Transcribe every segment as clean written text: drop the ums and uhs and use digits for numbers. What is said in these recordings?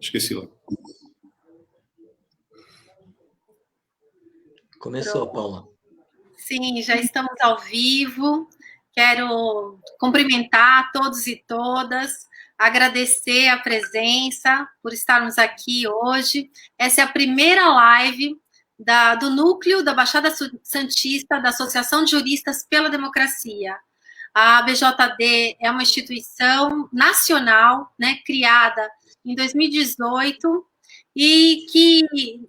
Esqueci lá. Começou, Paula. Sim, já estamos ao vivo. Quero cumprimentar todos e todas, agradecer a presença por estarmos aqui hoje. Essa é a primeira live do núcleo da Baixada Santista da Associação de Juristas pela Democracia. A ABJD é uma instituição nacional, né, criada em 2018, e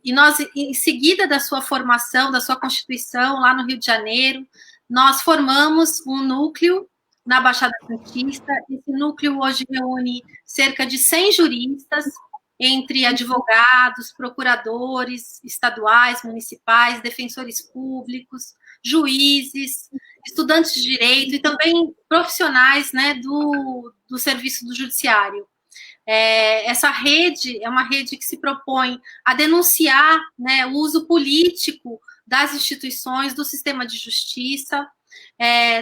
nós, em seguida da sua formação, da sua constituição, lá no Rio de Janeiro, nós formamos um núcleo na Baixada Santista. Esse núcleo hoje reúne cerca de 100 juristas, entre advogados, procuradores estaduais, municipais, defensores públicos, juízes, estudantes de direito e também profissionais, né, do serviço do judiciário. Essa rede é uma rede que se propõe a denunciar, né, o uso político das instituições, do sistema de justiça.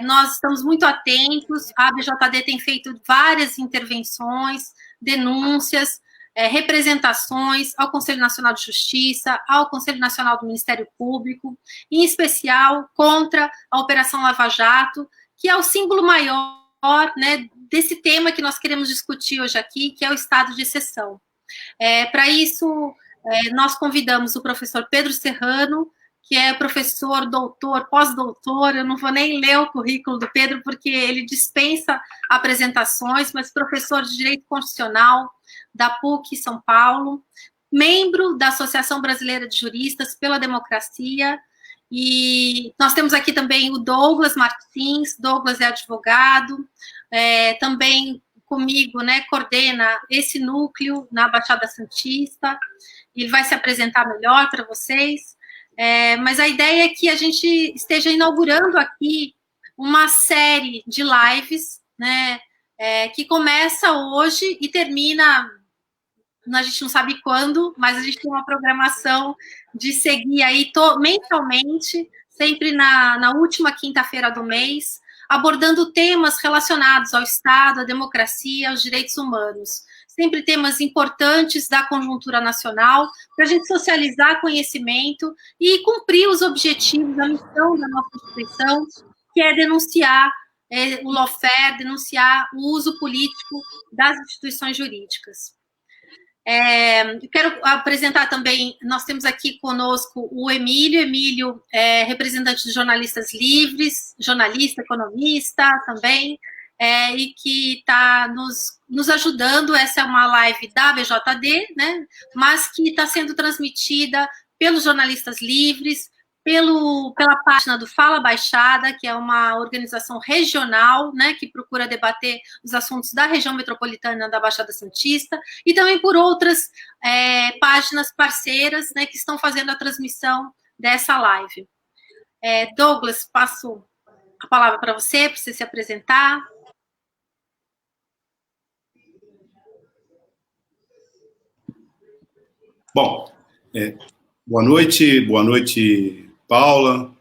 Nós estamos muito atentos, a ABJD tem feito várias intervenções, denúncias, representações ao Conselho Nacional de Justiça, ao Conselho Nacional do Ministério Público, em especial contra a Operação Lava Jato, que é o símbolo maior, né, desse tema que nós queremos discutir hoje aqui, que é o estado de exceção. Para isso, nós convidamos o professor Pedro Serrano, que é professor, doutor, pós-doutor. Eu não vou nem ler o currículo do Pedro, porque ele dispensa apresentações, mas professor de Direito Constitucional da PUC São Paulo, membro da Associação Brasileira de Juristas pela Democracia. E nós temos aqui também o Douglas Martins. Douglas é advogado, também comigo, né, coordena esse núcleo na Baixada Santista. Ele vai se apresentar melhor para vocês, mas a ideia é que a gente esteja inaugurando aqui uma série de lives, né, que começa hoje e termina, a gente não sabe quando, mas a gente tem uma programação de seguir aí mensalmente, sempre na última quinta-feira do mês, abordando temas relacionados ao Estado, à democracia, aos direitos humanos. Sempre temas importantes da conjuntura nacional, para a gente socializar conhecimento e cumprir os objetivos, a missão da nossa instituição, que é denunciar o lawfare, denunciar o uso político das instituições jurídicas. Eu quero apresentar também, nós temos aqui conosco o Emílio. Emílio é representante dos jornalistas livres, jornalista, economista também, e que está nos ajudando. Essa é uma live da BJD, né, mas que está sendo transmitida pelos jornalistas livres, pela página do Fala Baixada, que é uma organização regional, né, que procura debater os assuntos da região metropolitana da Baixada Santista, e também por outras páginas parceiras, né, que estão fazendo a transmissão dessa live. Douglas, passo a palavra para você se apresentar. Bom, boa noite, Paula,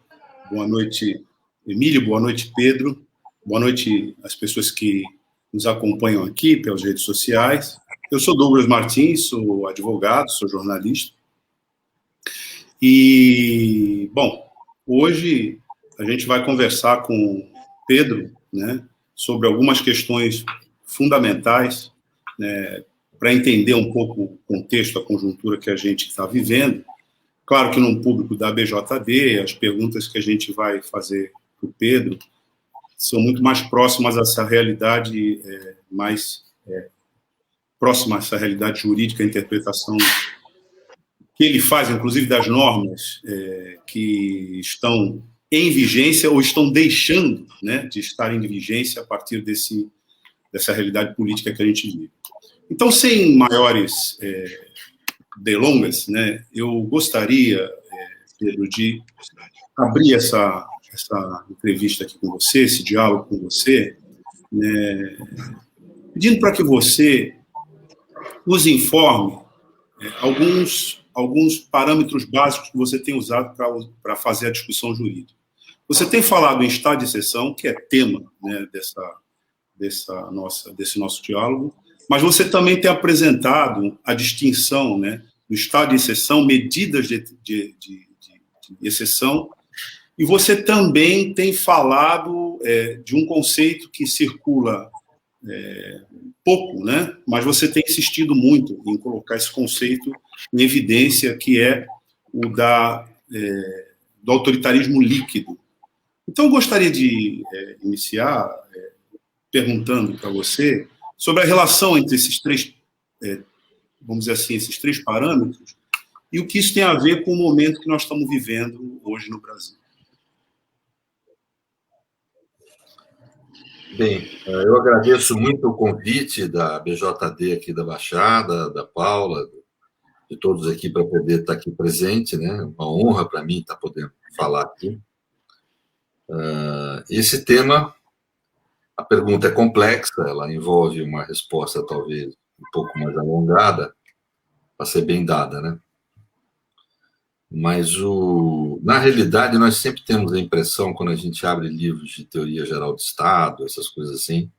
boa noite, Emílio, boa noite, Pedro, boa noite às pessoas que nos acompanham aqui pelas redes sociais. Eu sou Douglas Martins, sou advogado, sou jornalista. E, bom, hoje a gente vai conversar com o Pedro, né, sobre algumas questões fundamentais, né, para entender um pouco o contexto, a conjuntura que a gente está vivendo. Claro que num público da BJD, as perguntas que a gente vai fazer para o Pedro são muito mais próximas a essa realidade, próxima a essa realidade jurídica, a interpretação que ele faz, inclusive, das normas que estão em vigência ou estão deixando, né, de estar em vigência a partir dessa realidade política que a gente vive. Então, sem maiores delongas, né, eu gostaria, Pedro, de abrir essa entrevista aqui com você, esse diálogo com você, né, pedindo para que você nos informe alguns parâmetros básicos que você tem usado para fazer a discussão jurídica. Você tem falado em estado de exceção, que é tema, né, desse nosso diálogo, mas você também tem apresentado a distinção, né, do estado de exceção, medidas de exceção, e você também tem falado de um conceito que circula pouco, né, mas você tem insistido muito em colocar esse conceito em evidência, que é o do autoritarismo líquido. Então, eu gostaria de iniciar perguntando para você sobre a relação entre esses três, vamos dizer assim, esses três parâmetros, e o que isso tem a ver com o momento que nós estamos vivendo hoje no Brasil. Bem, eu agradeço muito o convite da BJD aqui da Baixada, da Paula, de todos aqui para poder estar aqui presente, né? Uma honra para mim estar podendo falar aqui. Esse tema, a pergunta é complexa, ela envolve uma resposta talvez um pouco mais alongada, para ser bem dada, né? Mas, na realidade, nós sempre temos a impressão, quando a gente abre livros de teoria geral do Estado, essas coisas assim,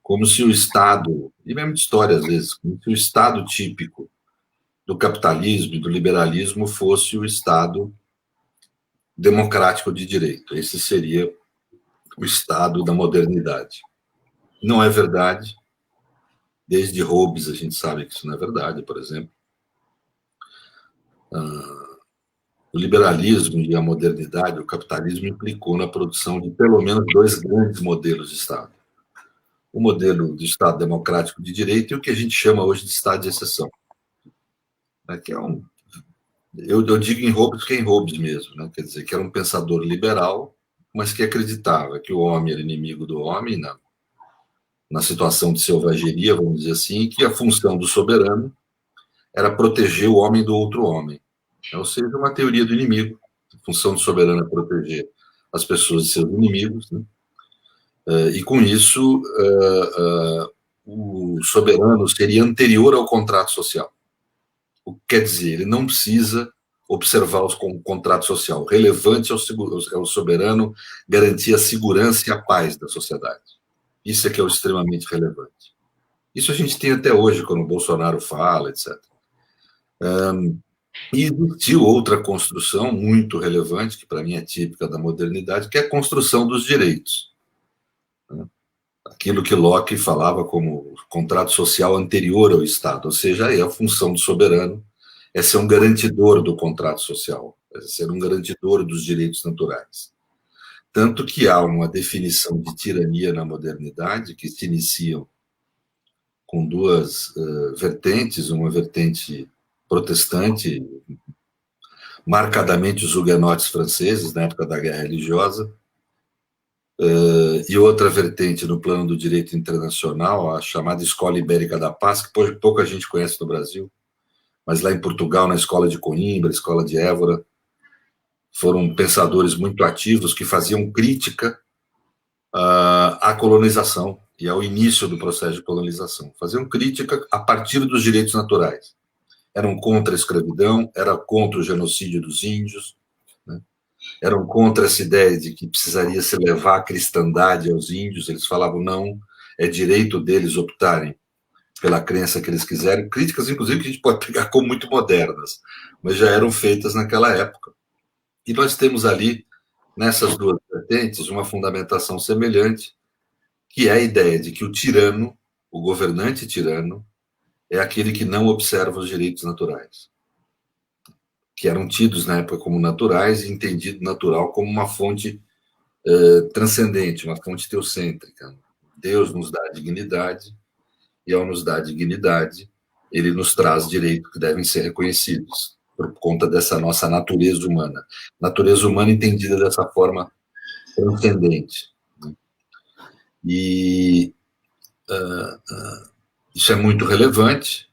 como se o Estado, e mesmo de história às vezes, como se o Estado típico do capitalismo e do liberalismo fosse o Estado democrático de direito. Esse seria o Estado da modernidade. Não é verdade. Desde Hobbes a gente sabe que isso não é verdade, por exemplo. O liberalismo e a modernidade, o capitalismo, implicou na produção de pelo menos dois grandes modelos de Estado. O modelo de Estado democrático de direito e o que a gente chama hoje de Estado de exceção. Que é eu digo em Hobbes que é em Hobbes mesmo, né? Quer dizer, que era um pensador liberal, mas que acreditava que o homem era inimigo do homem na situação de selvageria, vamos dizer assim, e que a função do soberano era proteger o homem do outro homem. Ou seja, uma teoria do inimigo. A função do soberano é proteger as pessoas de seus inimigos, né? E com isso, o soberano seria anterior ao contrato social. O que quer dizer, ele não precisa observar o contrato social. O relevante é o soberano garantir a segurança e a paz da sociedade. Isso é que é o extremamente relevante. Isso a gente tem até hoje, quando o Bolsonaro fala, etc. E existiu outra construção muito relevante, que para mim é típica da modernidade, que é a construção dos direitos. Aquilo que Locke falava como contrato social anterior ao Estado, ou seja, a função do soberano é ser um garantidor do contrato social, é ser um garantidor dos direitos naturais. Tanto que há uma definição de tirania na modernidade que se iniciam com duas vertentes, uma vertente protestante, marcadamente os huguenotes franceses, na época da Guerra Religiosa, e outra vertente no plano do direito internacional, a chamada Escola Ibérica da Paz, que pouca gente conhece no Brasil, mas lá em Portugal, na Escola de Coimbra, Escola de Évora, foram pensadores muito ativos que faziam crítica à colonização e ao início do processo de colonização. Faziam crítica a partir dos direitos naturais. Eram contra a escravidão, eram contra o genocídio dos índios, né? Eram contra essa ideia de que precisaria se levar a cristandade aos índios. Eles falavam, não, é direito deles optarem pela crença que eles quiserem. Críticas, inclusive, que a gente pode pegar como muito modernas, mas já eram feitas naquela época. E nós temos ali, nessas duas vertentes, uma fundamentação semelhante, que é a ideia de que o tirano, o governante tirano, é aquele que não observa os direitos naturais, que eram tidos na época como naturais e entendido natural como uma fonte transcendente, uma fonte teocêntrica. Deus nos dá dignidade e, ao nos dar dignidade, ele nos traz direitos que devem ser reconhecidos por conta dessa nossa natureza humana. Natureza humana entendida dessa forma transcendente. E isso é muito relevante.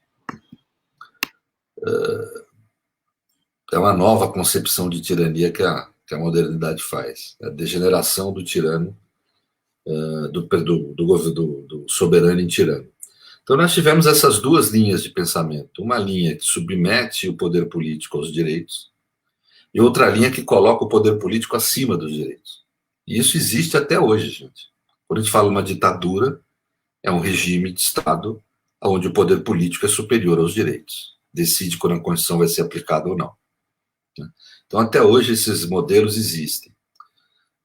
É uma nova concepção de tirania que a modernidade faz. A degeneração do tirano, do soberano em tirano. Então, nós tivemos essas duas linhas de pensamento. Uma linha que submete o poder político aos direitos e outra linha que coloca o poder político acima dos direitos. E isso existe até hoje, gente. Quando a gente fala uma ditadura, é um regime de Estado onde o poder político é superior aos direitos, decide quando a Constituição vai ser aplicada ou não. Então, até hoje, esses modelos existem.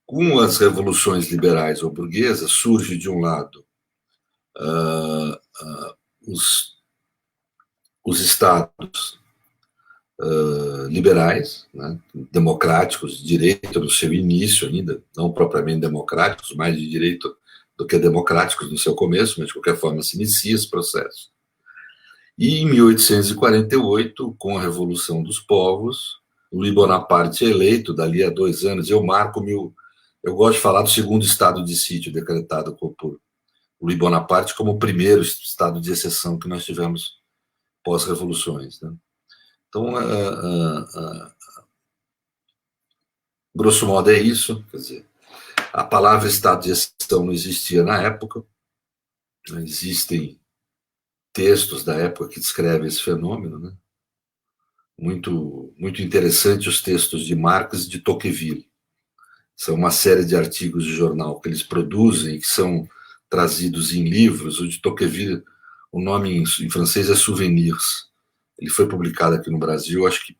Com as revoluções liberais ou burguesas, surge, de um lado, os estados liberais, né, democráticos, de direito no seu início ainda, não propriamente democráticos, mais de direito do que democráticos no seu começo, mas de qualquer forma se inicia esse processo. E em 1848, com a Revolução dos Povos, Louis Bonaparte é eleito, dali a 2 anos, eu gosto de falar do segundo estado de sítio decretado por Louis Bonaparte como o primeiro estado de exceção que nós tivemos pós-revoluções, né? Então, grosso modo é isso, quer dizer, a palavra estado de exceção não existia na época, existem textos da época que descrevem esse fenômeno, né? Muito, muito interessante os textos de Marx e de Tocqueville. São uma série de artigos de jornal que eles produzem e que são trazidos em livros. O de Tocqueville, o nome em francês é Souvenirs. Ele foi publicado aqui no Brasil, acho que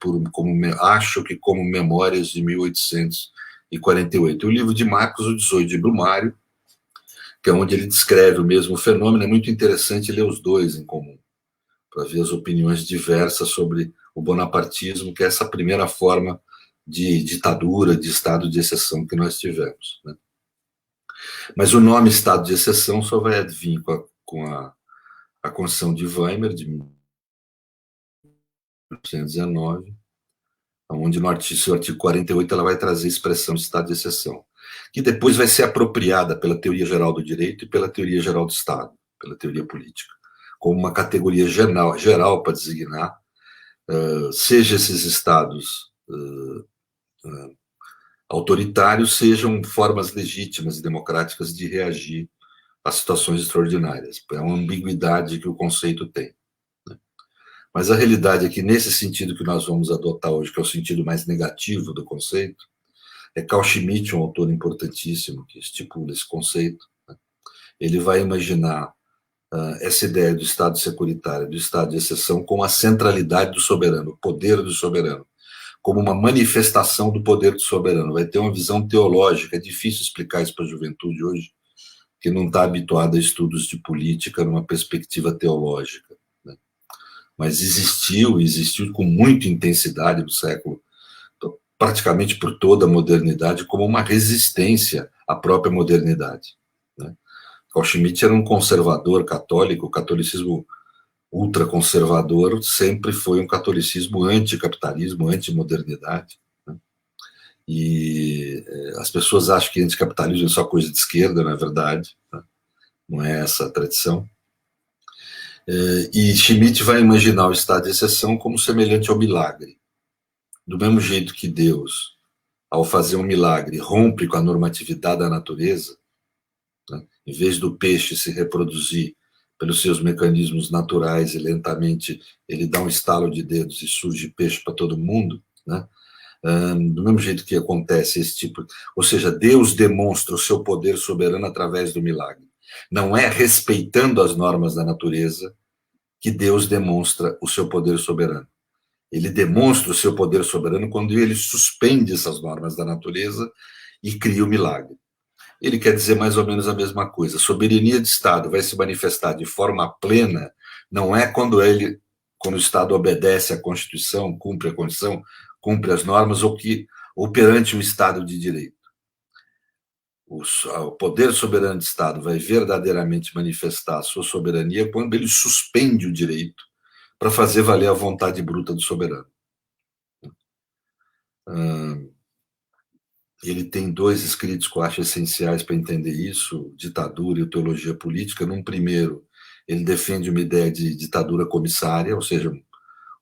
como Memórias de 1848. O livro de Marx, o 18 de Brumário, que é onde ele descreve o mesmo fenômeno. É muito interessante ler os dois em comum, para ver as opiniões diversas sobre o bonapartismo, que é essa primeira forma de ditadura, de estado de exceção que nós tivemos, né? Mas o nome estado de exceção só vai vir com a Constituição de Weimar, de 1919, onde no seu artigo 48 ela vai trazer a expressão de estado de exceção, que depois vai ser apropriada pela teoria geral do direito e pela teoria geral do Estado, pela teoria política, como uma categoria geral para designar, seja esses estados autoritários, sejam formas legítimas e democráticas de reagir a situações extraordinárias. É uma ambiguidade que o conceito tem, né? Mas a realidade é que, nesse sentido que nós vamos adotar hoje, que é o sentido mais negativo do conceito, é Carl Schmitt, um autor importantíssimo que estipula esse conceito, né? Ele vai imaginar essa ideia do Estado securitário, do Estado de exceção, como a centralidade do soberano, o poder do soberano, como uma manifestação do poder do soberano. Vai ter uma visão teológica. É difícil explicar isso para a juventude hoje, que não está habituada a estudos de política numa perspectiva teológica, né? Mas existiu com muita intensidade no século, praticamente por toda a modernidade, como uma resistência à própria modernidade, né? Carl Schmitt era um conservador católico. O catolicismo ultraconservador sempre foi um catolicismo anticapitalismo, antimodernidade, né? E as pessoas acham que anticapitalismo é só coisa de esquerda, não é verdade, né? Não é essa a tradição. E Schmitt vai imaginar o estado de exceção como semelhante ao milagre. Do mesmo jeito que Deus, ao fazer um milagre, rompe com a normatividade da natureza, né? Em vez do peixe se reproduzir pelos seus mecanismos naturais e lentamente ele dá um estalo de dedos e surge peixe para todo mundo, né? Do mesmo jeito que acontece esse tipo, ou seja, Deus demonstra o seu poder soberano através do milagre. Não é respeitando as normas da natureza que Deus demonstra o seu poder soberano. Ele demonstra o seu poder soberano quando ele suspende essas normas da natureza e cria o milagre. Ele quer dizer mais ou menos a mesma coisa. A soberania de Estado vai se manifestar de forma plena, não é quando o Estado obedece à Constituição, cumpre a Constituição, cumpre as normas, ou perante um Estado de direito. O poder soberano de Estado vai verdadeiramente manifestar a sua soberania quando ele suspende o direito para fazer valer a vontade bruta do soberano. Ele tem 2 escritos que eu acho essenciais para entender isso, Ditadura e Teologia Política. Num primeiro, ele defende uma ideia de ditadura comissária, ou seja,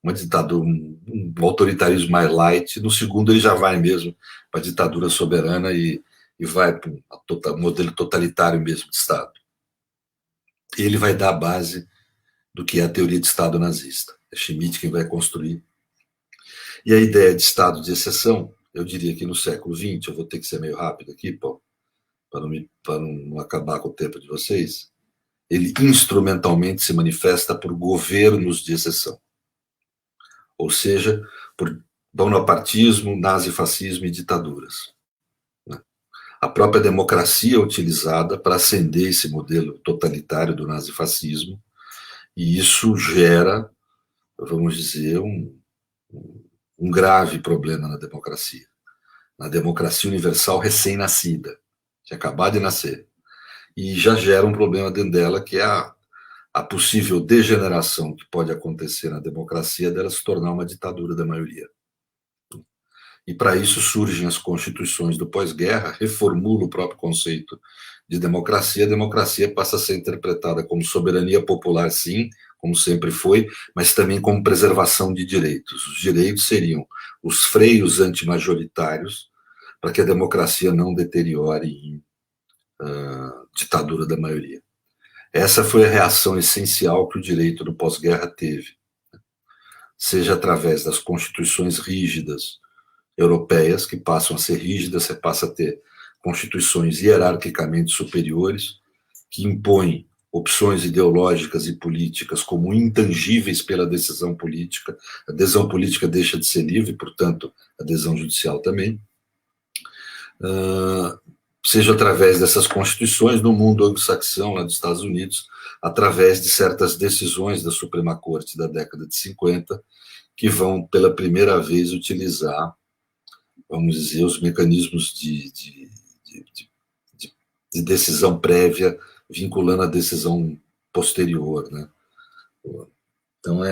uma ditadura, um autoritarismo mais light. No segundo, ele já vai mesmo para a ditadura soberana e vai para um modelo totalitário mesmo de Estado. Ele vai dar a base do que é a teoria de Estado nazista. É Schmitt quem vai construir. E a ideia de Estado de exceção, eu diria que no século XX, eu vou ter que ser meio rápido aqui, Paulo, para não acabar com o tempo de vocês, ele instrumentalmente se manifesta por governos de exceção, ou seja, por bonapartismo, nazifascismo e ditaduras. A própria democracia é utilizada para acender esse modelo totalitário do nazifascismo, e isso gera, vamos dizer, um grave problema na democracia universal recém-nascida, tinha acabado de nascer, e já gera um problema dentro dela, que é a possível degeneração que pode acontecer na democracia dela se tornar uma ditadura da maioria. E para isso surgem as constituições do pós-guerra, reformula o próprio conceito de democracia. A democracia passa a ser interpretada como soberania popular, sim, como sempre foi, mas também como preservação de direitos. Os direitos seriam os freios antimajoritários para que a democracia não deteriore em ditadura da maioria. Essa foi a reação essencial que o direito do pós-guerra teve, seja através das constituições rígidas europeias, que passam a ser rígidas, você passa a ter constituições hierarquicamente superiores, que impõem opções ideológicas e políticas como intangíveis pela decisão política. A decisão política deixa de ser livre, portanto, a decisão judicial também. Seja através dessas constituições, no mundo anglo-saxão, lá dos Estados Unidos, através de certas decisões da Suprema Corte da década de 50, que vão, pela primeira vez, utilizar, vamos dizer, os mecanismos de decisão prévia, vinculando a decisão posterior, né? Então,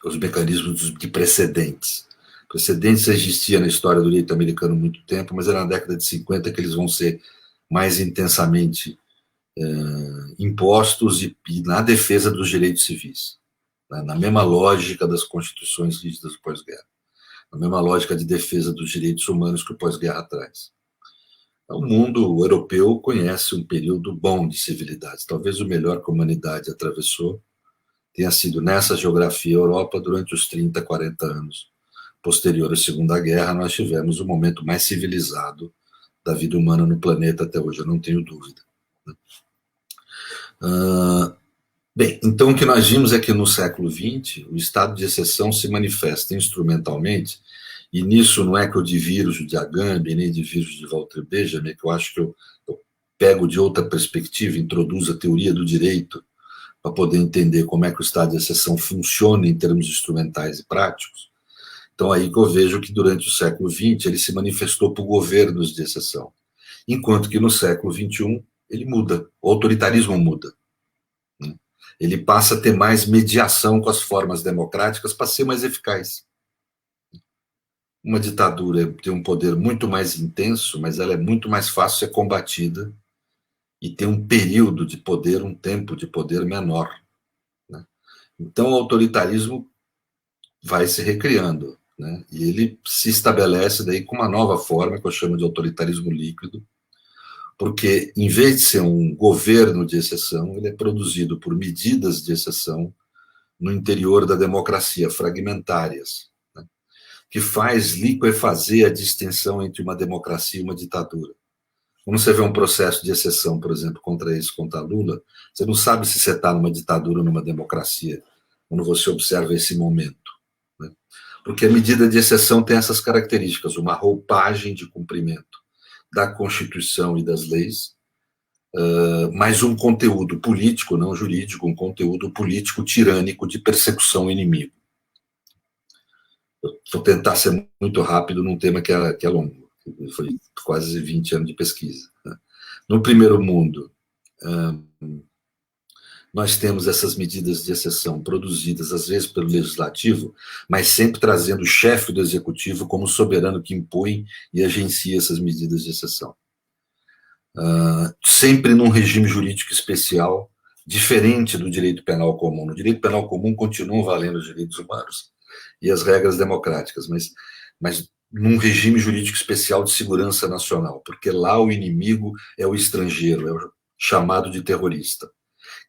os mecanismos de precedentes. Precedentes existiam na história do direito americano há muito tempo, mas era na década de 50 que eles vão ser mais intensamente impostos e na defesa dos direitos civis, né? Na mesma lógica das constituições rígidas do pós-guerra, na mesma lógica de defesa dos direitos humanos que o pós-guerra traz. O mundo europeu conhece um período bom de civilidade, talvez o melhor que a humanidade atravessou tenha sido nessa geografia Europa durante os 30, 40 anos posterior à Segunda Guerra. Nós tivemos o momento mais civilizado da vida humana no planeta até hoje, eu não tenho dúvida. Bem, então o que nós vimos é que no século XX o estado de exceção se manifesta instrumentalmente, e nisso não é que eu divirjo de Agamben, nem divirjo de Walter Benjamin, que eu acho que eu pego de outra perspectiva, introduzo a teoria do direito para poder entender como é que o estado de exceção funciona em termos instrumentais e práticos. Então aí que eu vejo que durante o século XX ele se manifestou por governos de exceção, enquanto que no século XXI ele muda, o autoritarismo muda. Ele passa a ter mais mediação com as formas democráticas para ser mais eficaz. Uma ditadura tem um poder muito mais intenso, mas ela é muito mais fácil de ser combatida e tem um período de poder, um tempo de poder menor, né? Então o autoritarismo vai se recriando, né? E ele se estabelece daí com uma nova forma que eu chamo de autoritarismo líquido, porque em vez de ser um governo de exceção, ele é produzido por medidas de exceção no interior da democracia, fragmentárias, né? Que faz liquefazer a distinção entre uma democracia e uma ditadura. Quando você vê um processo de exceção, por exemplo, contra Lula, você não sabe se você está numa ditadura ou numa democracia, quando você observa esse momento, né? Porque a medida de exceção tem essas características, uma roupagem de cumprimento da Constituição e das leis, mas um conteúdo político, não jurídico, um conteúdo político tirânico de persecução ao inimigo. Eu vou tentar ser muito rápido num tema que é longo, foi quase 20 anos de pesquisa, né? No primeiro mundo, nós temos essas medidas de exceção produzidas, às vezes, pelo legislativo, mas sempre trazendo o chefe do executivo como soberano que impõe e agencia essas medidas de exceção. Sempre num regime jurídico especial, diferente do direito penal comum. No direito penal comum continuam valendo os direitos humanos e as regras democráticas, mas num regime jurídico especial de segurança nacional, porque lá o inimigo é o estrangeiro, é o chamado de terrorista.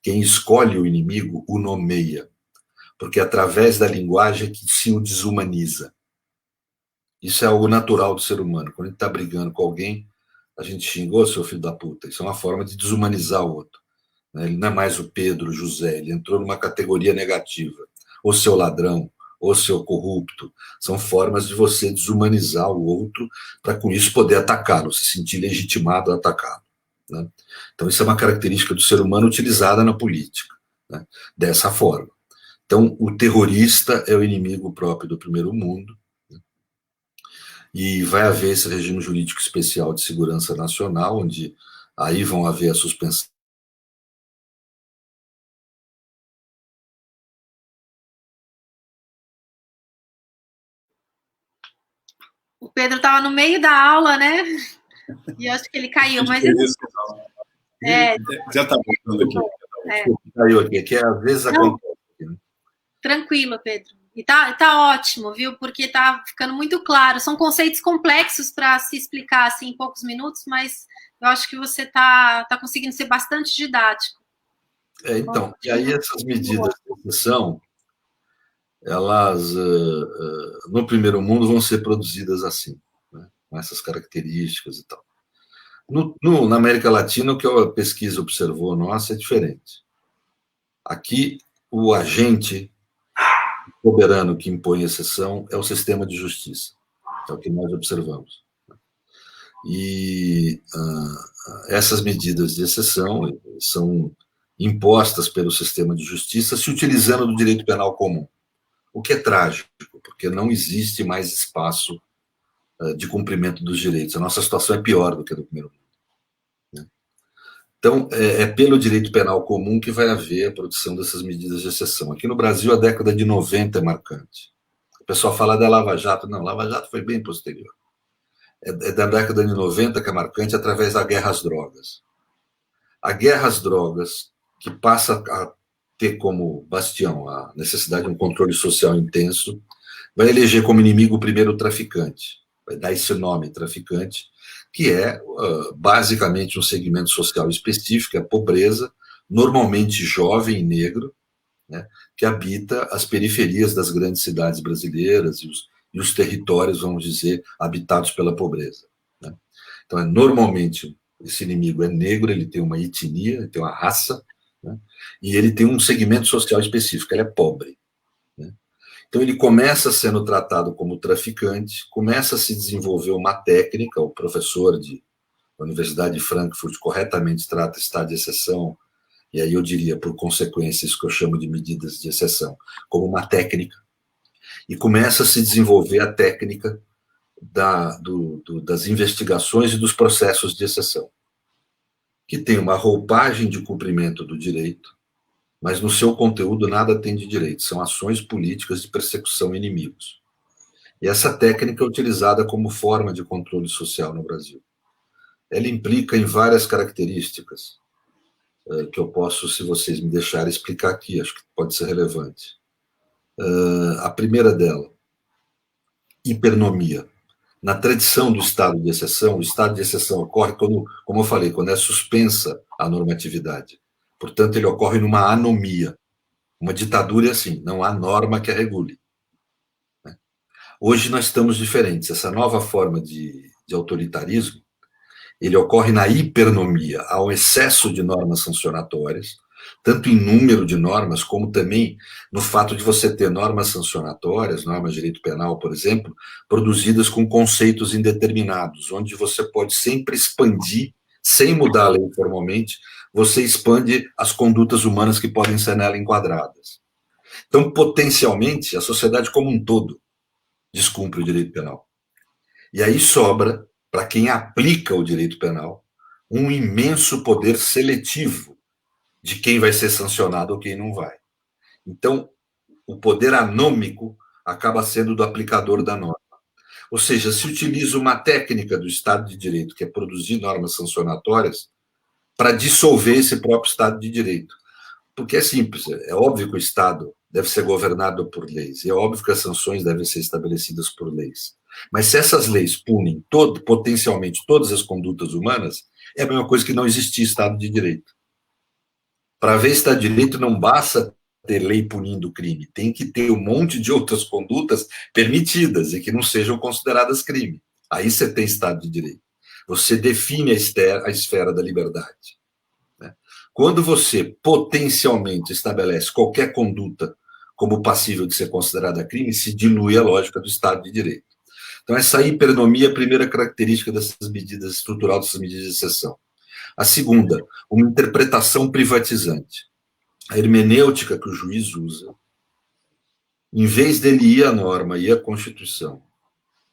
Quem escolhe o inimigo o nomeia, porque é através da linguagem que se o desumaniza. Isso é algo natural do ser humano. Quando ele está brigando com alguém, a gente xingou, seu filho da puta. Isso é uma forma de desumanizar o outro. Ele não é mais o Pedro, o José, ele entrou numa categoria negativa. Ou seu ladrão, ou seu corrupto. São formas de você desumanizar o outro para, com isso, poder atacá-lo, se sentir legitimado a atacá-lo. Né? Então, isso é uma característica do ser humano utilizada na política, né? Dessa forma. Então, o terrorista é o inimigo próprio do primeiro mundo, né? E vai haver esse regime jurídico especial de segurança nacional, onde aí vão haver a suspensão. O Pedro estava no meio da aula, né? E eu acho que ele caiu, mas... Já está voltando aqui. Caiu aqui, que às vezes acontece. Né? Tranquilo, Pedro. E tá ótimo, viu? Porque tá ficando muito claro. São conceitos complexos para se explicar assim, em poucos minutos, mas eu acho que você tá conseguindo ser bastante didático. Então, e aí essas medidas de exceção, elas, no primeiro mundo, vão ser produzidas assim, né? Com essas características e tal. Na América Latina, o que a pesquisa observou nossa é diferente. Aqui, o agente soberano que impõe exceção é o sistema de justiça, é o que nós observamos. E essas medidas de exceção são impostas pelo sistema de justiça se utilizando do direito penal comum, o que é trágico, porque não existe mais espaço de cumprimento dos direitos. A nossa situação é pior do que a do primeiro mundo. Né? Então, é pelo direito penal comum que vai haver a produção dessas medidas de exceção. Aqui no Brasil, a década de 90 é marcante. O pessoal fala da Lava Jato. Não, Lava Jato foi bem posterior. É da década de 90 que é marcante através da guerra às drogas. A guerra às drogas, que passa a ter como bastião a necessidade de um controle social intenso, vai eleger como inimigo primeiro o traficante. Vai dar esse nome, traficante, que é basicamente um segmento social específico, a pobreza, normalmente jovem e negro, né, que habita as periferias das grandes cidades brasileiras e os territórios, vamos dizer, habitados pela pobreza. Né? Então, normalmente, esse inimigo é negro, ele tem uma etnia, ele tem uma raça, né, e ele tem um segmento social específico, ele é pobre. Né? Então, ele começa sendo tratado como traficante, começa a se desenvolver uma técnica, o professor da Universidade de Frankfurt corretamente trata estado de exceção, e aí eu diria, por consequência, isso que eu chamo de medidas de exceção, como uma técnica, e começa a se desenvolver a técnica das investigações e dos processos de exceção, que tem uma roupagem de cumprimento do direito, mas no seu conteúdo nada tem de direito, são ações políticas de persecução a inimigos. E essa técnica é utilizada como forma de controle social no Brasil. Ela implica em várias características, que eu posso, se vocês me deixarem, explicar aqui, acho que pode ser relevante. A primeira dela, hipernomia. Na tradição do estado de exceção, o estado de exceção ocorre quando, como eu falei, quando é suspensa a normatividade. Portanto, ele ocorre numa anomia. Uma ditadura é assim, não há norma que a regule. Hoje nós estamos diferentes. Essa nova forma de autoritarismo, ele ocorre na hipernomia, há um excesso de normas sancionatórias, tanto em número de normas, como também no fato de você ter normas sancionatórias, normas de direito penal, por exemplo, produzidas com conceitos indeterminados, onde você pode sempre expandir, sem mudar a lei formalmente, você expande as condutas humanas que podem ser nela enquadradas. Então, potencialmente, a sociedade como um todo descumpre o direito penal. E aí sobra, para quem aplica o direito penal, um imenso poder seletivo de quem vai ser sancionado ou quem não vai. Então, o poder anômico acaba sendo do aplicador da norma. Ou seja, se utiliza uma técnica do Estado de Direito, que é produzir normas sancionatórias, para dissolver esse próprio Estado de Direito. Porque é simples, é óbvio que o Estado deve ser governado por leis, e é óbvio que as sanções devem ser estabelecidas por leis. Mas se essas leis punem potencialmente todas as condutas humanas, é a mesma coisa que não existir Estado de Direito. Para haver Estado de Direito não basta ter lei punindo o crime, tem que ter um monte de outras condutas permitidas e que não sejam consideradas crime. Aí você tem Estado de Direito. Você define a esfera da liberdade. Né? Quando você potencialmente estabelece qualquer conduta como passível de ser considerada crime, se dilui a lógica do Estado de Direito. Então, essa hipernomia é a primeira característica dessas medidas estrutural, dessas medidas de exceção. A segunda, uma interpretação privatizante. A hermenêutica que o juiz usa, em vez dele ir à norma e à Constituição,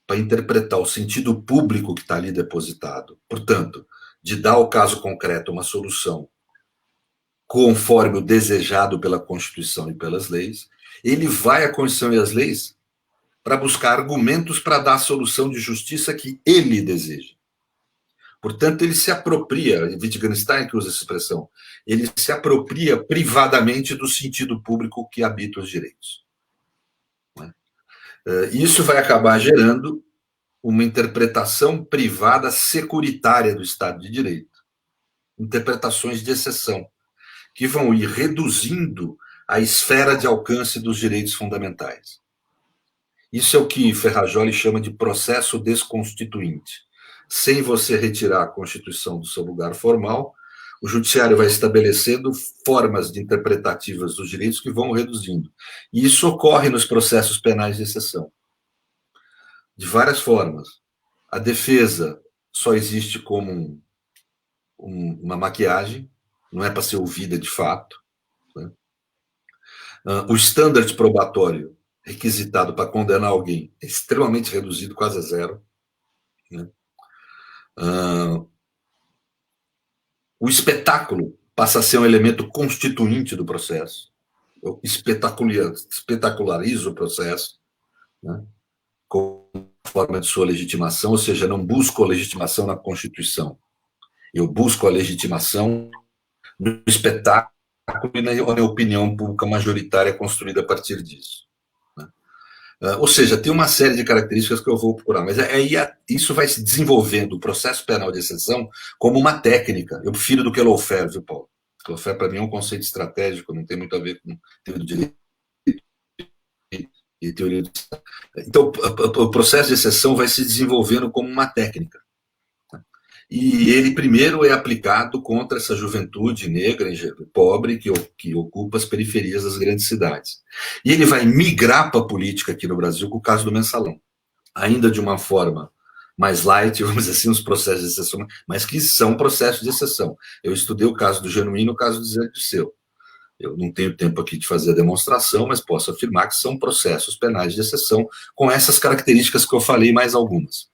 para interpretar o sentido público que está ali depositado, portanto, de dar ao caso concreto uma solução conforme o desejado pela Constituição e pelas leis, ele vai à Constituição e às leis para buscar argumentos para dar a solução de justiça que ele deseja. Portanto, ele se apropria, Wittgenstein que usa essa expressão, ele se apropria privadamente do sentido público que habita os direitos. Isso vai acabar gerando uma interpretação privada securitária do Estado de Direito, interpretações de exceção, que vão ir reduzindo a esfera de alcance dos direitos fundamentais. Isso é o que Ferrajoli chama de processo desconstituinte. Sem você retirar a Constituição do seu lugar formal, o judiciário vai estabelecendo formas de interpretativas dos direitos que vão reduzindo. E isso ocorre nos processos penais de exceção. De várias formas. A defesa só existe como uma maquiagem, não é para ser ouvida de fato. Né? O standard probatório requisitado para condenar alguém é extremamente reduzido, quase a zero. Né? O espetáculo passa a ser um elemento constituinte do processo. Eu espetacularizo o processo, né, com forma de sua legitimação, ou seja, não busco a legitimação na Constituição. Eu busco a legitimação no espetáculo e na opinião pública majoritária construída a partir disso. Né? Ou seja, tem uma série de características que eu vou procurar, mas aí isso vai se desenvolvendo, o processo penal de exceção, como uma técnica. Eu prefiro do que lawfare, viu, Paulo? Lawfare, para mim, é um conceito estratégico, não tem muito a ver com teoria do direito e teoria do... Então, o processo de exceção vai se desenvolvendo como uma técnica. E ele, primeiro, é aplicado contra essa juventude negra, pobre, que ocupa as periferias das grandes cidades. E ele vai migrar para a política aqui no Brasil com o caso do mensalão. Ainda de uma forma mais light, vamos dizer assim, os processos de exceção, mas que são processos de exceção. Eu estudei o caso do Genuíno e o caso do Zé Dirceu. Eu não tenho tempo aqui de fazer a demonstração, mas posso afirmar que são processos penais de exceção com essas características que eu falei, mais algumas.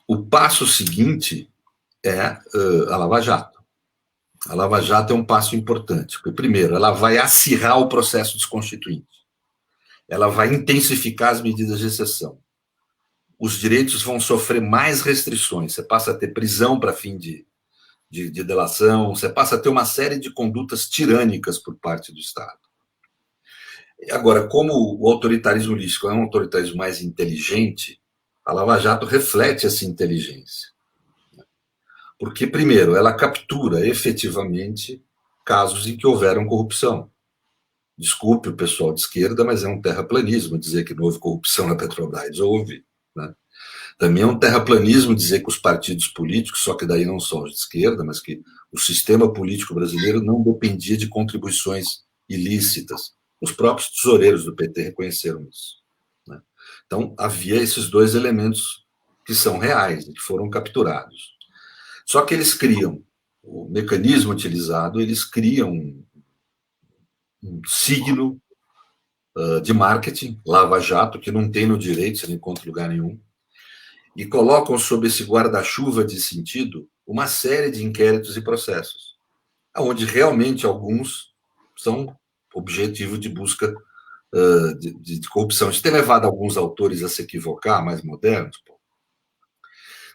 O passo seguinte é a Lava Jato. A Lava Jato é um passo importante, porque, primeiro, ela vai acirrar o processo desconstituinte. Ela vai intensificar as medidas de exceção. Os direitos vão sofrer mais restrições. Você passa a ter prisão para fim de delação, você passa a ter uma série de condutas tirânicas por parte do Estado. Agora, como o autoritarismo lícito é um autoritarismo mais inteligente, a Lava Jato reflete essa inteligência. Porque, primeiro, ela captura efetivamente casos em que houveram corrupção. Desculpe o pessoal de esquerda, mas é um terraplanismo dizer que não houve corrupção na Petrobras. Houve. Né? Também é um terraplanismo dizer que os partidos políticos, só que daí não só os de esquerda, mas que o sistema político brasileiro não dependia de contribuições ilícitas. Os próprios tesoureiros do PT reconheceram isso. Né? Então, havia esses dois elementos que são reais, que foram capturados. Só que eles criam, o mecanismo utilizado, eles criam um signo de marketing, Lava Jato, que não tem no direito, você não encontra em lugar nenhum, e colocam sob esse guarda-chuva de sentido uma série de inquéritos e processos, onde realmente alguns são objetivo de busca de corrupção. Isso tem levado alguns autores a se equivocar, mais modernos,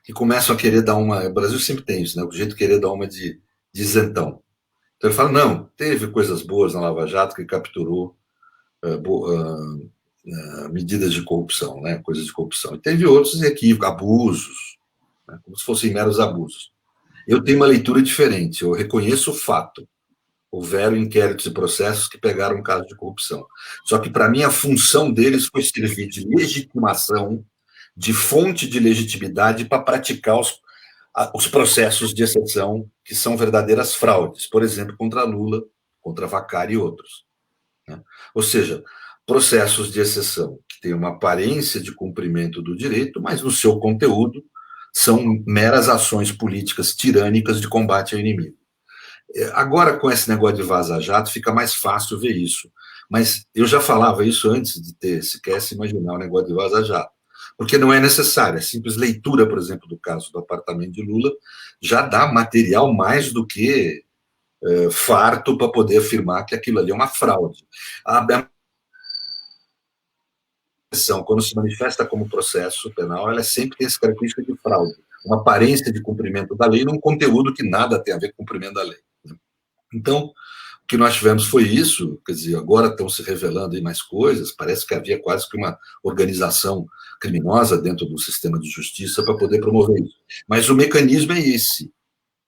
que começam a querer dar uma... O Brasil sempre tem isso, né? O jeito de querer dar uma de isentão. Então ele fala, não, teve coisas boas na Lava Jato que capturou medidas de corrupção, né? Coisas de corrupção. E teve outros equívocos, abusos, né? Como se fossem meros abusos. Eu tenho uma leitura diferente, eu reconheço o fato. Houveram inquéritos e processos que pegaram um caso de corrupção. Só que, para mim, a função deles foi servir de legitimação de fonte de legitimidade para praticar os processos de exceção que são verdadeiras fraudes, por exemplo, contra Lula, contra Vacari e outros, né? Ou seja, processos de exceção que têm uma aparência de cumprimento do direito, mas no seu conteúdo são meras ações políticas tirânicas de combate ao inimigo. Agora, com esse negócio de vaza-jato, fica mais fácil ver isso. Mas eu já falava isso antes de ter sequer se imaginar o negócio de vaza-jato. Porque não é necessário. A simples leitura, por exemplo, do caso do apartamento de Lula, já dá material mais do que farto para poder afirmar que aquilo ali é uma fraude. A exceção, quando se manifesta como processo penal, ela sempre tem essa característica de fraude. Uma aparência de cumprimento da lei num conteúdo que nada tem a ver com o cumprimento da lei. Então, o que nós tivemos foi isso, quer dizer, agora estão se revelando aí mais coisas, parece que havia quase que uma organização criminosa dentro do sistema de justiça para poder promover isso. Mas o mecanismo é esse.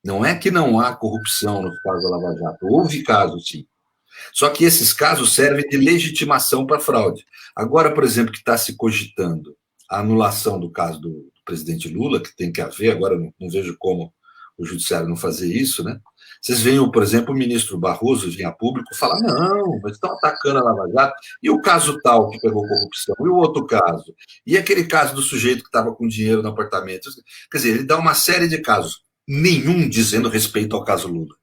Não é que não há corrupção no caso da Lava Jato, houve casos, sim. Só que esses casos servem de legitimação para fraude. Agora, por exemplo, que está se cogitando a anulação do caso do presidente Lula, que tem que haver, agora não vejo como o judiciário não fazer isso, né? Vocês veem, por exemplo, o ministro Barroso vir a público falar, não, mas estão atacando a Lava Jato, e o caso tal que pegou corrupção, e o outro caso, e aquele caso do sujeito que estava com dinheiro no apartamento. Quer dizer, ele dá uma série de casos, nenhum dizendo respeito ao caso Lula.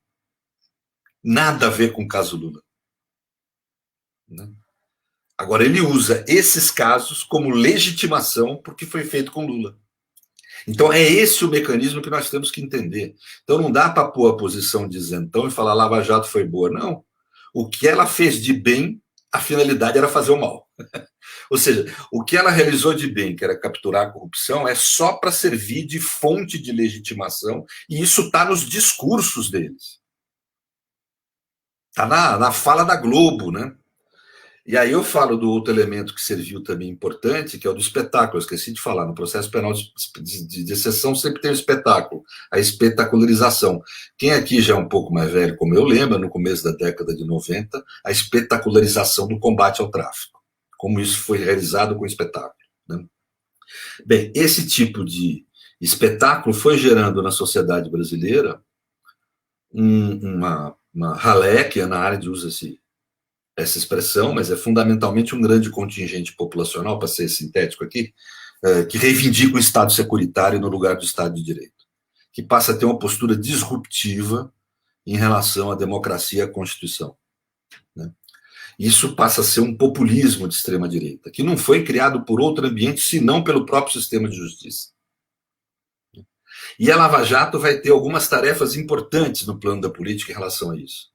Nada a ver com o caso Lula. Agora, ele usa esses casos como legitimação porque foi feito com Lula. Então, é esse o mecanismo que nós temos que entender. Então, não dá para pôr a posição de isentão e falar Lava Jato foi boa. Não. O que ela fez de bem, a finalidade era fazer o mal. Ou seja, o que ela realizou de bem, que era capturar a corrupção, é só para servir de fonte de legitimação, e isso está nos discursos deles. Está na fala da Globo, né? E aí eu falo do outro elemento que serviu também importante, que é o do espetáculo. Eu esqueci de falar, no processo penal de exceção sempre tem o espetáculo, a espetacularização. Quem aqui já é um pouco mais velho, como eu, lembra, no começo da década de 90, a espetacularização do combate ao tráfico, como isso foi realizado com o espetáculo, né? Bem, esse tipo de espetáculo foi gerando na sociedade brasileira uma ralé, que na área de usa essa expressão, mas é fundamentalmente um grande contingente populacional, para ser sintético aqui, que reivindica o Estado securitário no lugar do Estado de Direito, que passa a ter uma postura disruptiva em relação à democracia e à Constituição, né? Isso passa a ser um populismo de extrema-direita, que não foi criado por outro ambiente, senão pelo próprio sistema de justiça. E a Lava Jato vai ter algumas tarefas importantes no plano da política em relação a isso.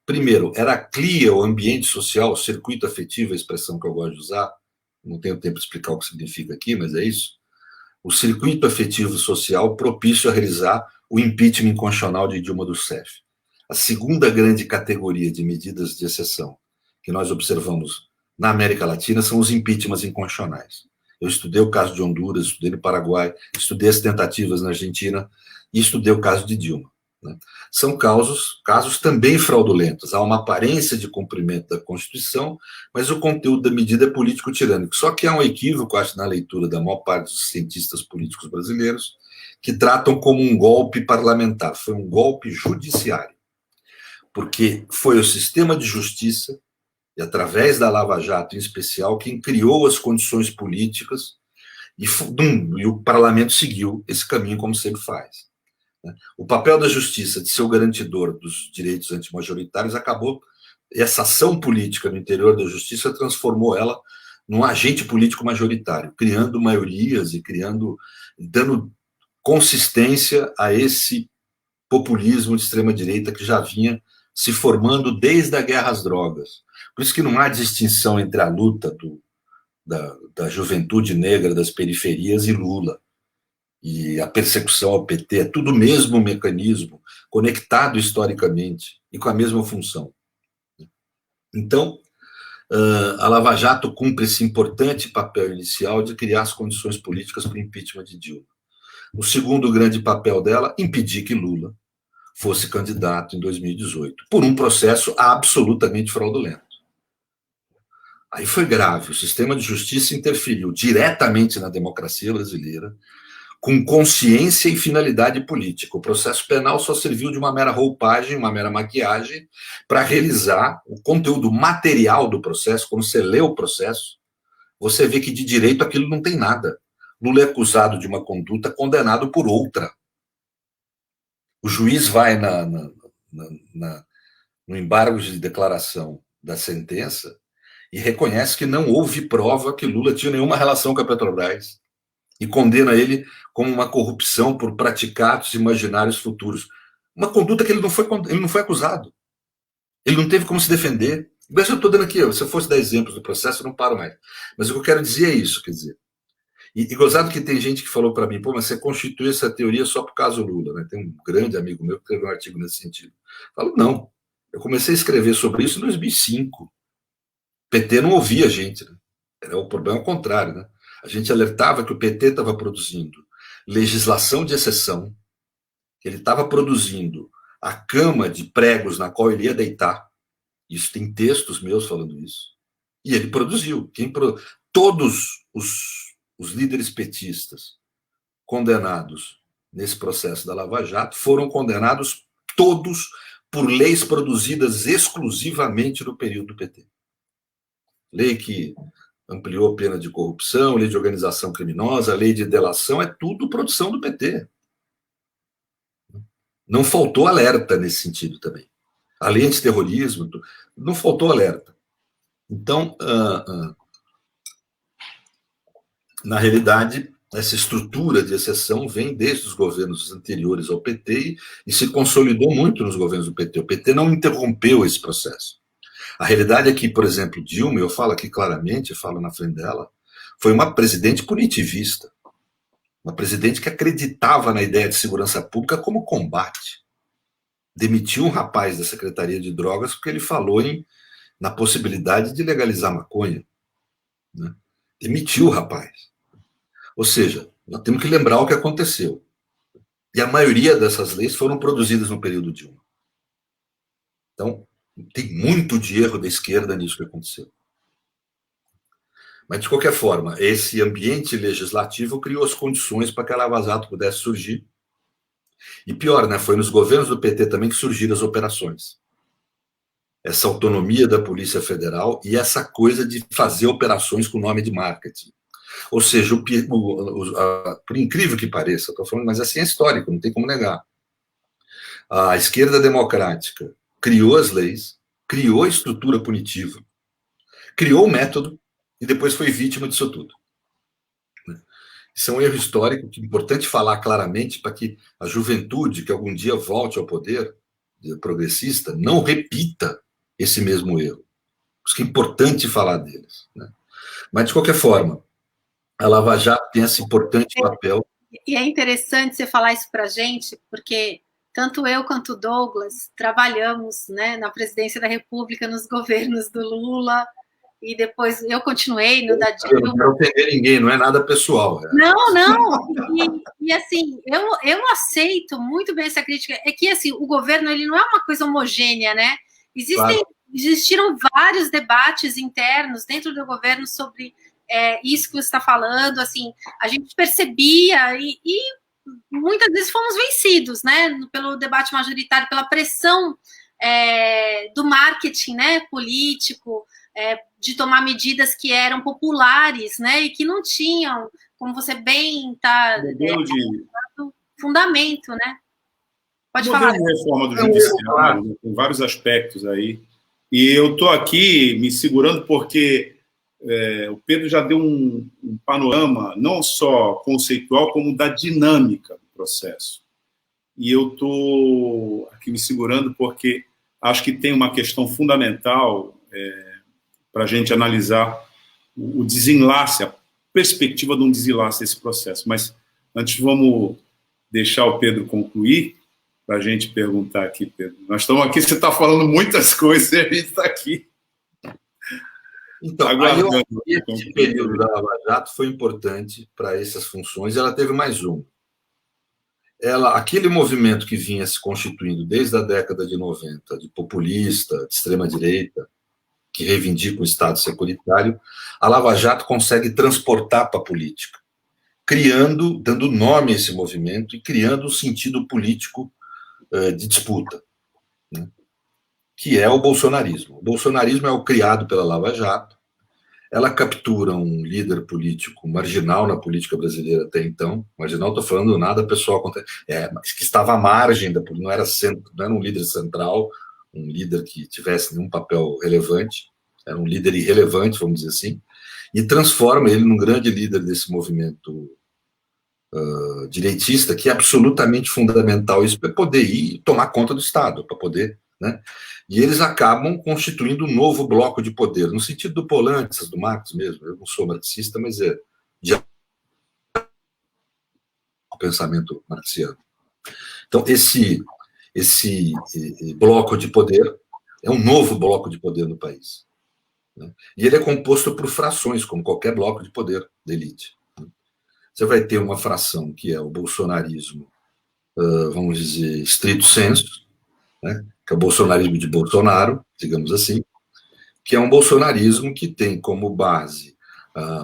Primeiro, Heraclia, o ambiente social, o circuito afetivo, a expressão que eu gosto de usar, não tenho tempo de explicar o que significa aqui, mas é isso. O circuito afetivo social propício a realizar o impeachment inconstitucional de Dilma Rousseff. A segunda grande categoria de medidas de exceção que nós observamos na América Latina são os impeachments inconstitucionais. Eu estudei o caso de Honduras, estudei no Paraguai, estudei as tentativas na Argentina e estudei o caso de Dilma, né? São casos também fraudulentos. Há uma aparência de cumprimento da Constituição, mas o conteúdo da medida é político-tirânico. Só que há um equívoco, acho, na leitura da maior parte dos cientistas políticos brasileiros, que tratam como um golpe parlamentar. Foi um golpe judiciário, porque foi o sistema de justiça, e através da Lava Jato em especial, quem criou as condições políticas, e o parlamento seguiu esse caminho como sempre faz. O papel da justiça de ser o garantidor dos direitos antimajoritários acabou, essa ação política no interior da justiça transformou ela num agente político majoritário, criando maiorias e dando consistência a esse populismo de extrema-direita que já vinha se formando desde a guerra às drogas. Por isso que não há distinção entre a luta da juventude negra das periferias e Lula. E a persecução ao PT, é tudo o mesmo mecanismo, conectado historicamente e com a mesma função. Então, a Lava Jato cumpre esse importante papel inicial de criar as condições políticas para o impeachment de Dilma. O segundo grande papel dela, impedir que Lula fosse candidato em 2018, por um processo absolutamente fraudulento. Aí foi grave. O sistema de justiça interferiu diretamente na democracia brasileira, com consciência e finalidade política. O processo penal só serviu de uma mera roupagem, uma mera maquiagem, para realizar o conteúdo material do processo. Quando você lê o processo, você vê que de direito aquilo não tem nada. Lula é acusado de uma conduta, condenado por outra. O juiz vai no embargo de declaração da sentença e reconhece que não houve prova que Lula tinha nenhuma relação com a Petrobras e condena ele como uma corrupção por praticar atos imaginários futuros. Uma conduta que ele não foi acusado. Ele não teve como se defender. Mas eu estou dando aqui, se eu fosse dar exemplos do processo, eu não paro mais. Mas o que eu quero dizer é isso, quer dizer. E gozado que tem gente que falou para mim, pô, mas você constitui essa teoria só por causa do Lula, né? Tem um grande amigo meu que escreveu um artigo nesse sentido. Eu falo, não. Eu comecei a escrever sobre isso em 2005. O PT não ouvia a gente, né? Era o problema ao contrário, né? A gente alertava que o PT estava produzindo legislação de exceção, que ele estava produzindo a cama de pregos na qual ele ia deitar. Isso tem textos meus falando isso. E ele produziu. Todos os líderes petistas condenados nesse processo da Lava Jato foram condenados todos por leis produzidas exclusivamente no período do PT. Lei que ampliou a pena de corrupção, lei de organização criminosa, lei de delação, é tudo produção do PT. Não faltou alerta nesse sentido também. A lei antiterrorismo, não faltou alerta. Então, na realidade, essa estrutura de exceção vem desde os governos anteriores ao PT e se consolidou muito nos governos do PT. O PT não interrompeu esse processo. A realidade é que, por exemplo, Dilma, eu falo aqui claramente, eu falo na frente dela, foi uma presidente punitivista, uma presidente que acreditava na ideia de segurança pública como combate. Demitiu um rapaz da Secretaria de Drogas porque ele falou na possibilidade de legalizar maconha. Né? Demitiu o rapaz. Ou seja, nós temos que lembrar o que aconteceu. E a maioria dessas leis foram produzidas no período Dilma. Então, tem muito de erro da esquerda nisso que aconteceu. Mas, de qualquer forma, esse ambiente legislativo criou as condições para que a Lava Jato pudesse surgir. E pior, né, foi nos governos do PT também que surgiram as operações. Essa autonomia da Polícia Federal e essa coisa de fazer operações com nome de marketing. Ou seja, por incrível que pareça, estou falando, mas assim é histórico, não tem como negar. A esquerda democrática criou as leis, criou a estrutura punitiva, criou o método e depois foi vítima disso tudo. Isso é um erro histórico que é importante falar claramente para que a juventude que algum dia volte ao poder progressista não repita esse mesmo erro. Isso que é importante falar deles. Né? Mas, de qualquer forma, a Lava Jato tem esse importante papel. E é interessante você falar isso para a gente, porque tanto eu quanto o Douglas trabalhamos, né, na presidência da República, nos governos do Lula, e depois eu continuei no da Dilma. Eu não quero ofender ninguém, não é nada pessoal. É. Não. E assim, eu aceito muito bem essa crítica. É que assim, o governo ele não é uma coisa homogênea, né? Existiram vários debates internos dentro do governo sobre isso que você está falando. Assim, a gente percebia e muitas vezes fomos vencidos, né? Pelo debate majoritário, pela pressão do marketing, né? Político. De tomar medidas que eram populares, né, e que não tinham, como você bem está fundamento, né? Pode falar. A reforma do judiciário, né, tem vários aspectos aí, e eu estou aqui me segurando porque o Pedro já deu um panorama não só conceitual, como da dinâmica do processo. E eu estou aqui me segurando porque acho que tem uma questão fundamental para a gente analisar o desenlace, a perspectiva de um desenlace desse processo. Mas antes vamos deixar o Pedro concluir, para a gente perguntar aqui, Pedro. Nós estamos aqui, você está falando muitas coisas e a gente está aqui. Então, esse período da Lava Jato foi importante para essas funções, e ela teve mais uma. Aquele movimento que vinha se constituindo desde a década de 90, de populista, de extrema-direita, que reivindica o Estado securitário, a Lava Jato consegue transportar para a política, dando nome a esse movimento e criando um sentido político de disputa, né, que é o bolsonarismo. O bolsonarismo é o criado pela Lava Jato. Ela captura um líder político marginal na política brasileira até então. Marginal, estou falando nada pessoal, mas que estava à margem da política, não era um líder central, um líder que tivesse nenhum papel relevante, era um líder irrelevante, vamos dizer assim, e transforma ele num grande líder desse movimento direitista, que é absolutamente fundamental isso para poder ir tomar conta do Estado, para poder, né? E eles acabam constituindo um novo bloco de poder, no sentido do Polanyi, do Marx mesmo. Eu não sou marxista, mas é de pensamento marxiano. Então, esse bloco de poder é um novo bloco de poder no país, né? E ele é composto por frações, como qualquer bloco de poder da elite. Você vai ter uma fração que é o bolsonarismo, vamos dizer, estrito sensu, né? Que é o bolsonarismo de Bolsonaro, digamos assim, que é um bolsonarismo que tem como base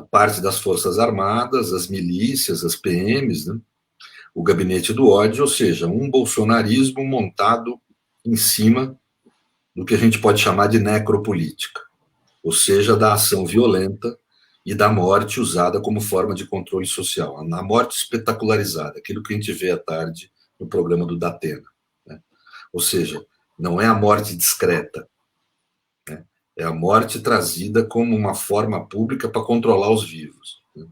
parte das Forças Armadas, as milícias, as PMs, né? O gabinete do ódio, ou seja, um bolsonarismo montado em cima do que a gente pode chamar de necropolítica, ou seja, da ação violenta e da morte usada como forma de controle social, a morte espetacularizada, aquilo que a gente vê à tarde no programa do Datena, né? Ou seja, não é a morte discreta, né? É a morte trazida como uma forma pública para controlar os vivos, né?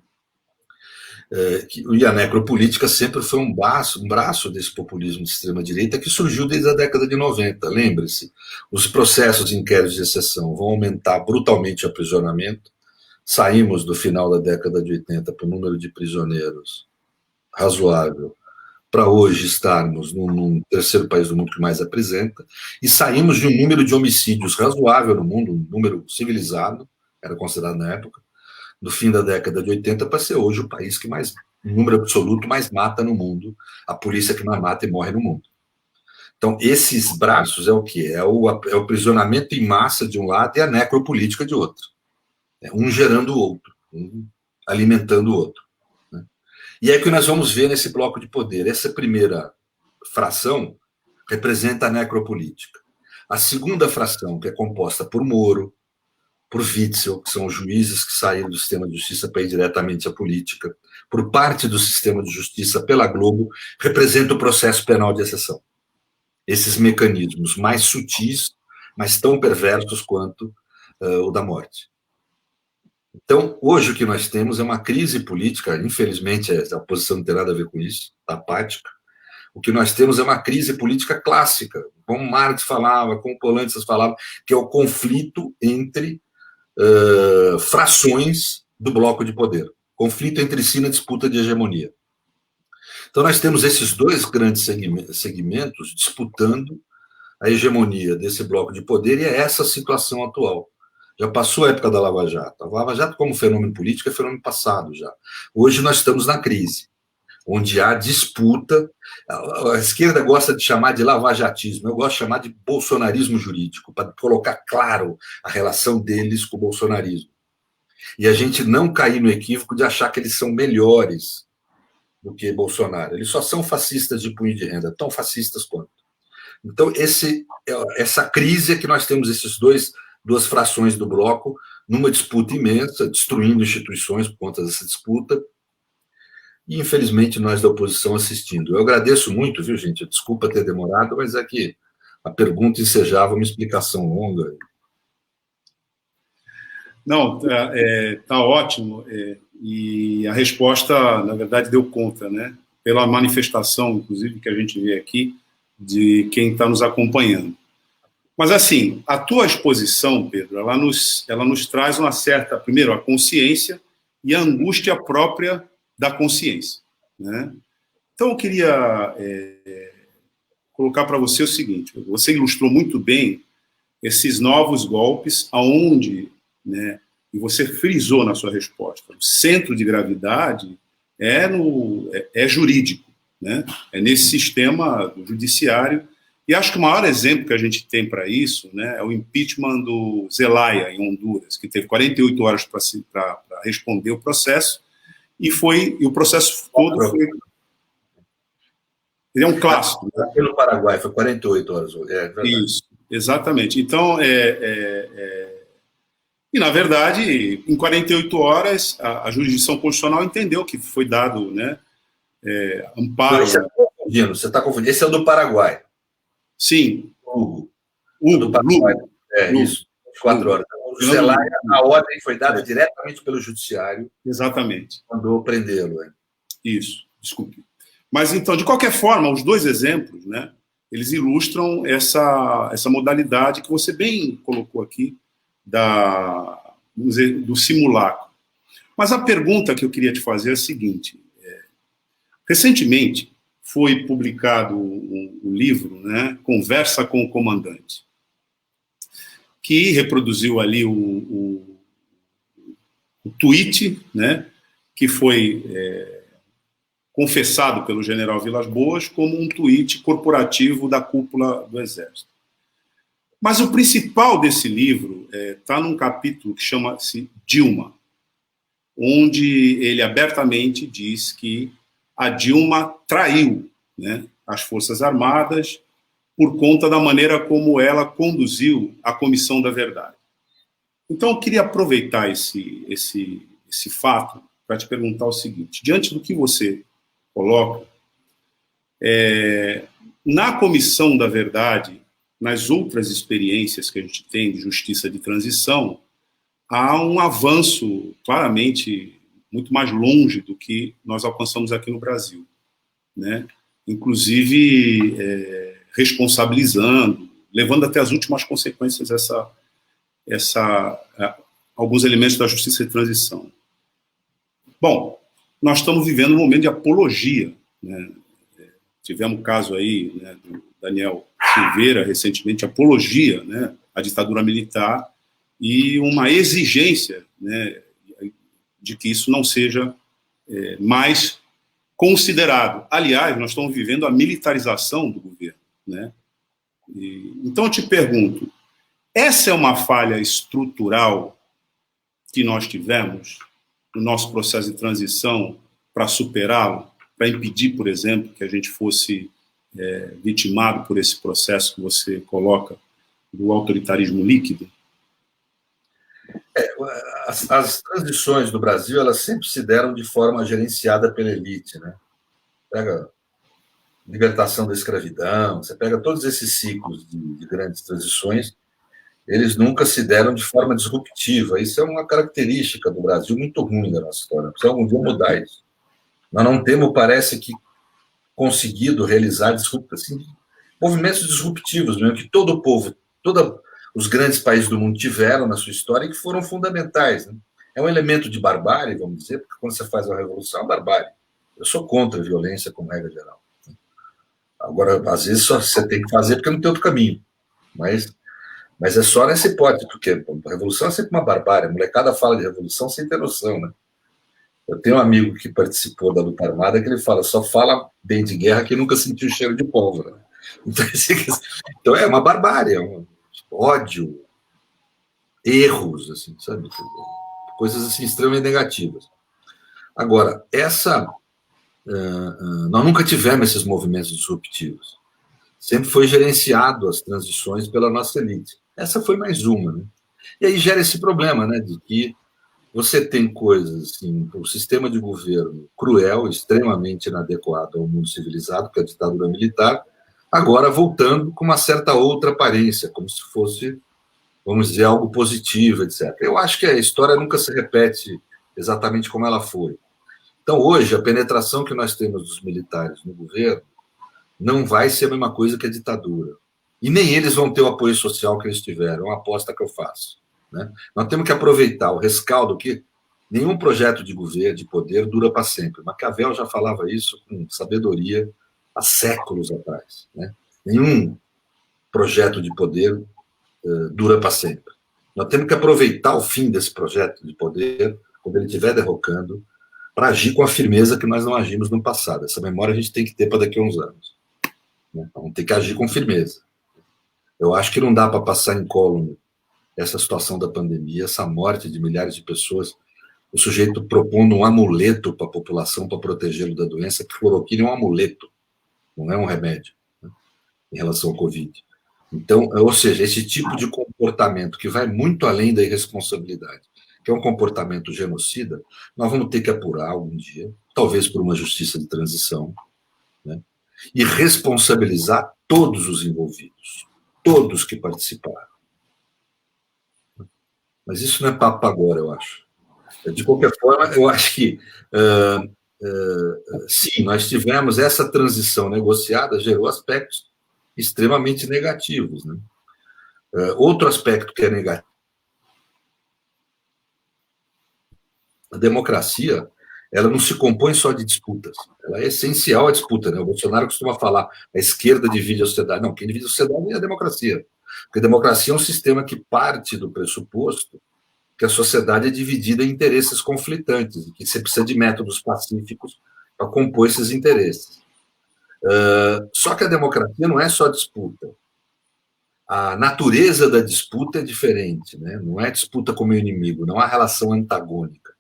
E a necropolítica sempre foi um braço desse populismo de extrema-direita que surgiu desde a década de 90. Lembre-se, os processos de inquéritos de exceção vão aumentar brutalmente o aprisionamento. Saímos do final da década de 80 para um número de prisioneiros razoável para hoje estarmos num terceiro país do mundo que mais apresenta, e saímos de um número de homicídios razoável no mundo, um número civilizado, era considerado na época, do fim da década de 80 para ser hoje o país que mais, em número absoluto, mais mata no mundo, a polícia que mais mata e morre no mundo. Então, esses braços é o quê? É o aprisionamento em massa de um lado e a necropolítica de outro. Um gerando o outro, um alimentando o outro, né? E é o que nós vamos ver nesse bloco de poder. Essa primeira fração representa a necropolítica. A segunda fração, que é composta por Moro, por Witzel, que são os juízes que saíram do sistema de justiça para ir diretamente à política, por parte do sistema de justiça pela Globo, representa o processo penal de exceção. Esses mecanismos mais sutis, mas tão perversos quanto o da morte. Então, hoje o que nós temos é uma crise política, infelizmente a oposição não tem nada a ver com isso, está apática. O que nós temos é uma crise política clássica, como Marx falava, como Polanyi falava, que é o conflito entre frações do bloco de poder, conflito entre si na disputa de hegemonia. Então nós temos esses dois grandes segmentos disputando a hegemonia desse bloco de poder, e é essa a situação atual. Já passou a época da Lava Jato. A Lava Jato, como fenômeno político, é fenômeno passado já. Hoje nós estamos na crise, onde há disputa. A esquerda gosta de chamar de lavajatismo, eu gosto de chamar de bolsonarismo jurídico, para colocar claro a relação deles com o bolsonarismo. E a gente não cair no equívoco de achar que eles são melhores do que Bolsonaro. Eles só são fascistas de punho de renda, tão fascistas quanto. Então, essa crise é que nós temos duas frações do bloco numa disputa imensa, destruindo instituições por conta dessa disputa, e infelizmente nós da oposição assistindo. Eu agradeço muito, viu, gente? Desculpa ter demorado, mas é que a pergunta ensejava uma explicação longa. Não, tá ótimo, e a resposta, na verdade, deu conta, né? Pela manifestação, inclusive, que a gente vê aqui, de quem está nos acompanhando. Mas, assim, a tua exposição, Pedro, ela nos traz uma certa, primeiro, a consciência e a angústia própria da consciência, né? Então, eu queria colocar para você o seguinte: você ilustrou muito bem esses novos golpes, aonde, né, e você frisou na sua resposta, o centro de gravidade é jurídico, né? É nesse sistema judiciário E acho que o maior exemplo que a gente tem para isso, né, é o impeachment do Zelaya, em Honduras, que teve 48 horas para responder o processo, e o processo todo foi... Ele é um clássico. Né? Pelo Paraguai, foi 48 horas. Isso, exatamente. Então, e, na verdade, em 48 horas, a jurisdição constitucional entendeu que foi dado, né, amparo... Você está confundindo. Esse é o do Paraguai. Sim. Hugo. Do Paraguai. Isso. 24 horas. O Zelaya, a ordem foi dada diretamente pelo judiciário. Exatamente. Mandou prendê-lo. Isso, desculpe. Mas, então, de qualquer forma, os dois exemplos, né, eles ilustram essa modalidade que você bem colocou aqui, vamos dizer, do simulacro. Mas a pergunta que eu queria te fazer é a seguinte. Recentemente, foi publicado um livro, né, Conversa com o Comandante, que reproduziu ali o tweet, né, que foi confessado pelo general Vilas Boas como um tweet corporativo da cúpula do Exército. Mas o principal desse livro está num capítulo que chama-se Dilma, onde ele abertamente diz que a Dilma traiu, né, as Forças Armadas por conta da maneira como ela conduziu a Comissão da Verdade. Então, eu queria aproveitar esse fato para te perguntar o seguinte: diante do que você coloca, na Comissão da Verdade, nas outras experiências que a gente tem de justiça de transição, há um avanço claramente muito mais longe do que nós alcançamos aqui no Brasil, né? Inclusive responsabilizando, levando até as últimas consequências alguns elementos da justiça de transição. Bom, nós estamos vivendo um momento de apologia, né? Tivemos o caso aí, né, do Daniel Silveira, recentemente, apologia, né, à ditadura militar e uma exigência, né, de que isso não seja mais considerado. Aliás, nós estamos vivendo a militarização do governo, né? Então eu te pergunto, essa é uma falha estrutural que nós tivemos no nosso processo de transição para superá-lo, para impedir, por exemplo, que a gente fosse vitimado por esse processo que você coloca do autoritarismo líquido? As transições do Brasil, elas sempre se deram de forma gerenciada pela elite, né? Pega libertação da escravidão, você pega todos esses ciclos de grandes transições, eles nunca se deram de forma disruptiva. Isso é uma característica do Brasil muito ruim da nossa história. Precisa algum dia mudar isso. Nós não temos, parece que, conseguido realizar assim, movimentos disruptivos, mesmo que todo o povo, todos os grandes países do mundo tiveram na sua história e que foram fundamentais, né? É um elemento de barbárie, vamos dizer, porque quando você faz uma revolução, é barbárie. Eu sou contra a violência, como regra geral. Agora, às vezes, só você tem que fazer porque não tem outro caminho. Mas é só nessa hipótese, porque a revolução é sempre uma barbárie. A molecada fala de revolução sem ter noção, né? Eu tenho um amigo que participou da luta armada que ele fala, só fala bem de guerra que nunca sentiu cheiro de pólvora. Então é uma barbárie, é um ódio, erros, assim, sabe? Coisas assim, extremamente negativas. Agora, nós nunca tivemos esses movimentos disruptivos. Sempre foi gerenciado as transições pela nossa elite. Essa foi mais uma, né? E aí gera esse problema, né, de que você tem coisas, assim, um sistema de governo cruel, extremamente inadequado ao mundo civilizado, que é a ditadura militar, agora voltando com uma certa outra aparência, como se fosse, vamos dizer, algo positivo, etc. Eu acho que a história nunca se repete exatamente como ela foi. Então, hoje, a penetração que nós temos dos militares no governo não vai ser a mesma coisa que a ditadura. E nem eles vão ter o apoio social que eles tiveram, é uma aposta que eu faço, né? Nós temos que aproveitar o rescaldo que nenhum projeto de governo, de poder, dura para sempre. Maquiavel já falava isso com sabedoria há séculos atrás, né? Nenhum projeto de poder dura para sempre. Nós temos que aproveitar o fim desse projeto de poder, quando ele estiver derrocando, para agir com a firmeza que nós não agimos no passado. Essa memória a gente tem que ter para daqui a uns anos. né? Vamos ter que agir com firmeza. Eu acho que não dá para passar incólume essa situação da pandemia, essa morte de milhares de pessoas, o sujeito propondo um amuleto para a população para protegê-lo da doença, que cloroquina é um amuleto, não é um remédio, né, em relação ao Covid. Então, ou seja, esse tipo de comportamento que vai muito além da irresponsabilidade, que é um comportamento genocida, nós vamos ter que apurar algum dia, talvez por uma justiça de transição, né, e responsabilizar todos os envolvidos, todos que participaram. Mas isso não é papo agora, eu acho. De qualquer forma, eu acho que, sim, nós tivemos essa transição negociada, gerou aspectos extremamente negativos, né? Outro aspecto que é negativo, a democracia, ela não se compõe só de disputas, ela é essencial à disputa, né? O Bolsonaro costuma falar, a esquerda divide a sociedade. Não, quem divide a sociedade é a democracia, porque a democracia é um sistema que parte do pressuposto que a sociedade é dividida em interesses conflitantes, e que você precisa de métodos pacíficos para compor esses interesses. Só que a democracia não é só disputa. A natureza da disputa é diferente, né? Não é disputa como inimigo, não há relação antagônica.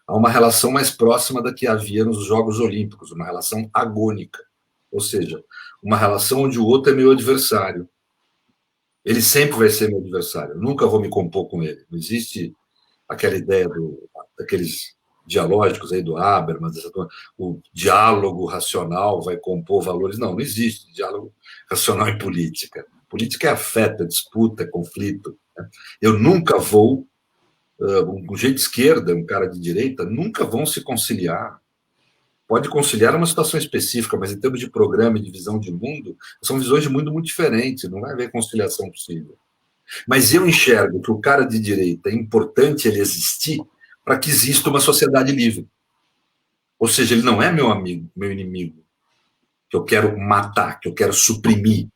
Há uma relação mais próxima da que havia nos Jogos Olímpicos, uma relação agônica, ou seja, uma relação onde o outro é meu adversário. Ele sempre vai ser meu adversário, eu nunca vou me compor com ele. Não existe aquela ideia daqueles dialógicos aí do Habermas, o diálogo racional vai compor valores. Não existe diálogo racional em política. Política é afeto, é disputa, é conflito, né? Eu nunca vou, um jeito de esquerda, um cara de direita, nunca vão se conciliar. Pode conciliar uma situação específica, mas em termos de programa e de visão de mundo, são visões de mundo muito diferentes, não vai haver conciliação possível. Mas eu enxergo que o cara de direita é importante ele existir para que exista uma sociedade livre. Ou seja, ele não é meu amigo, meu inimigo, que eu quero matar, que eu quero suprimir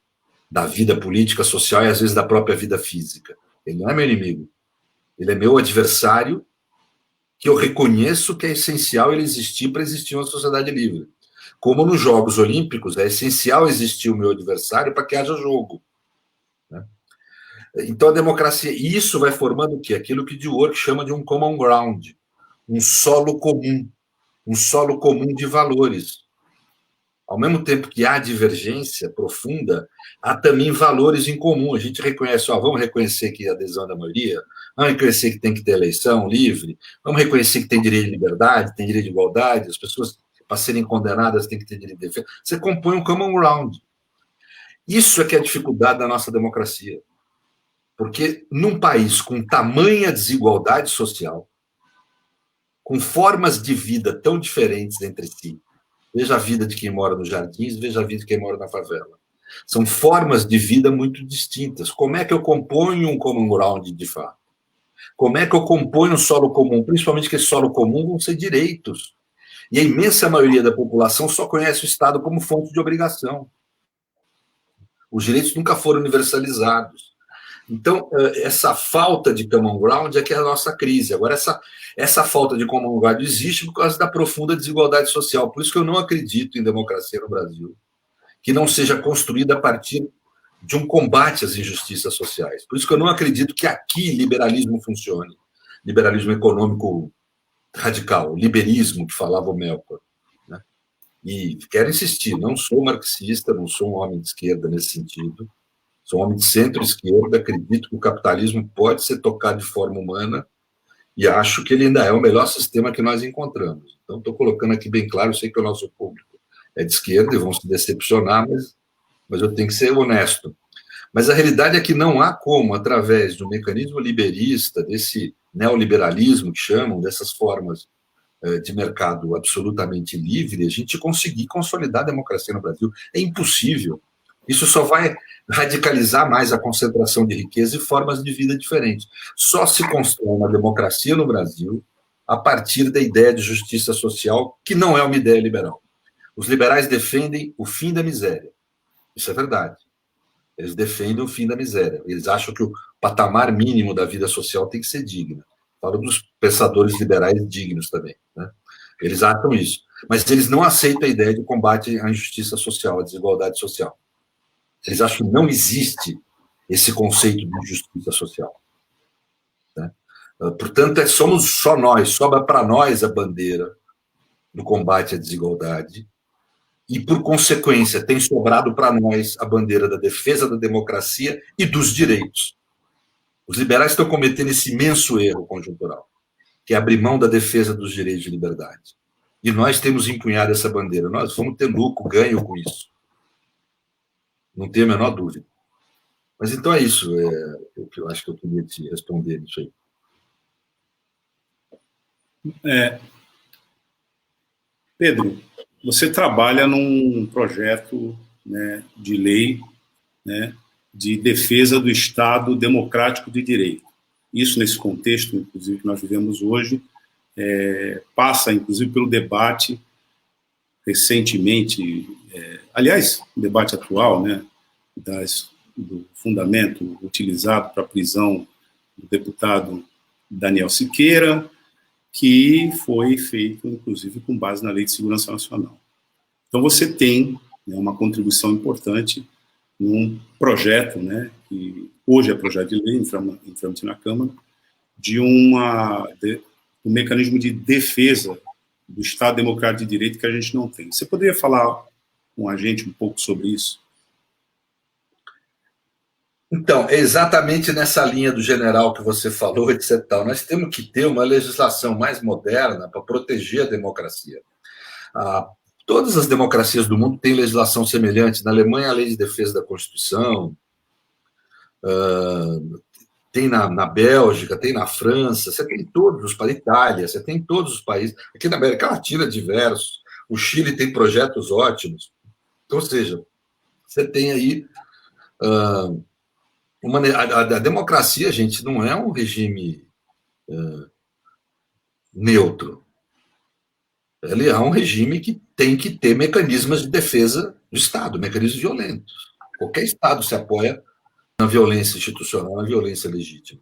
da vida política, social e às vezes da própria vida física. Ele não é meu inimigo. Ele é meu adversário, que eu reconheço que é essencial ele existir para existir uma sociedade livre. Como nos Jogos Olímpicos, é essencial existir o meu adversário para que haja jogo, né? Então, a democracia, isso vai formando o quê? Aquilo que Dwork chama de um common ground, um solo comum de valores. Ao mesmo tempo que há divergência profunda, há também valores em comum. A gente reconhece, vamos reconhecer que a adesão da maioria, vamos reconhecer que tem que ter eleição livre, vamos reconhecer que tem direito de liberdade, tem direito de igualdade, as pessoas, para serem condenadas, têm que ter direito de defesa. Você compõe um common ground. Isso é que é a dificuldade da nossa democracia. Porque num país com tamanha desigualdade social, com formas de vida tão diferentes entre si, veja a vida de quem mora nos jardins, veja a vida de quem mora na favela. São formas de vida muito distintas. Como é que eu componho um common ground de fato? Como é que eu componho um solo comum? Principalmente que esse solo comum vão ser direitos. E a imensa maioria da população só conhece o Estado como fonte de obrigação. Os direitos nunca foram universalizados. Então, essa falta de common ground é que é a nossa crise. Agora, essa falta de common ground existe por causa da profunda desigualdade social. Por isso que eu não acredito em democracia no Brasil, que não seja construída a partir de um combate às injustiças sociais. Por isso que eu não acredito que aqui liberalismo funcione. Liberalismo econômico radical, liberismo, que falava o Melchior, né? E quero insistir, não sou marxista, não sou um homem de esquerda nesse sentido, sou um homem de centro-esquerda, acredito que o capitalismo pode ser tocado de forma humana e acho que ele ainda é o melhor sistema que nós encontramos. Então, estou colocando aqui bem claro, eu sei que o nosso público é de esquerda e vão se decepcionar, mas eu tenho que ser honesto. Mas a realidade é que não há como, através do mecanismo liberista, desse neoliberalismo que chamam, dessas formas de mercado absolutamente livre, a gente conseguir consolidar a democracia no Brasil. É impossível. Isso só vai radicalizar mais a concentração de riqueza e formas de vida diferentes. Só se constrói uma democracia no Brasil a partir da ideia de justiça social, que não é uma ideia liberal. Os liberais defendem o fim da miséria. Isso é verdade. Eles defendem o fim da miséria. Eles acham que o patamar mínimo da vida social tem que ser digno. Falo dos pensadores liberais dignos também, né? Eles acham isso. Mas eles não aceitam a ideia de combate à injustiça social, à desigualdade social. Eles acham que não existe esse conceito de justiça social. Né? Portanto, somos só nós, sobra para nós a bandeira do combate à desigualdade e, por consequência, tem sobrado para nós a bandeira da defesa da democracia e dos direitos. Os liberais estão cometendo esse imenso erro conjuntural, que é abrir mão da defesa dos direitos de liberdade. E nós temos empunhado essa bandeira. Nós vamos ter lucro, ganho com isso. Não tenho a menor dúvida. Mas então é isso. O que eu acho que eu queria te responder nisso aí. Pedro, você trabalha num projeto, né, de lei, né, de defesa do Estado democrático de direito. Isso, nesse contexto, inclusive, que nós vivemos hoje, passa, inclusive, pelo debate recentemente, aliás, o debate atual, né, do fundamento utilizado para a prisão do deputado Daniel Siqueira, que foi feito, inclusive, com base na Lei de Segurança Nacional. Então, você tem, né, uma contribuição importante num projeto, né, que hoje é projeto de lei, em trâmite na Câmara, de um mecanismo de defesa do Estado Democrático de Direito que a gente não tem. Você poderia falar com a gente um pouco sobre isso? Então, é exatamente nessa linha do general que você falou, etc. Nós temos que ter uma legislação mais moderna para proteger a democracia. Todas as democracias do mundo têm legislação semelhante. Na Alemanha, a Lei de Defesa da Constituição, tem na Bélgica, tem na França, você tem todos os países, Itália, você tem todos os países. Aqui na América Latina, diversos. O Chile tem projetos ótimos. Então, ou seja, você tem aí... a democracia, gente, não é um regime neutro. Ele é um regime que tem que ter mecanismos de defesa do Estado, mecanismos violentos. Qualquer Estado se apoia na violência institucional, na violência legítima.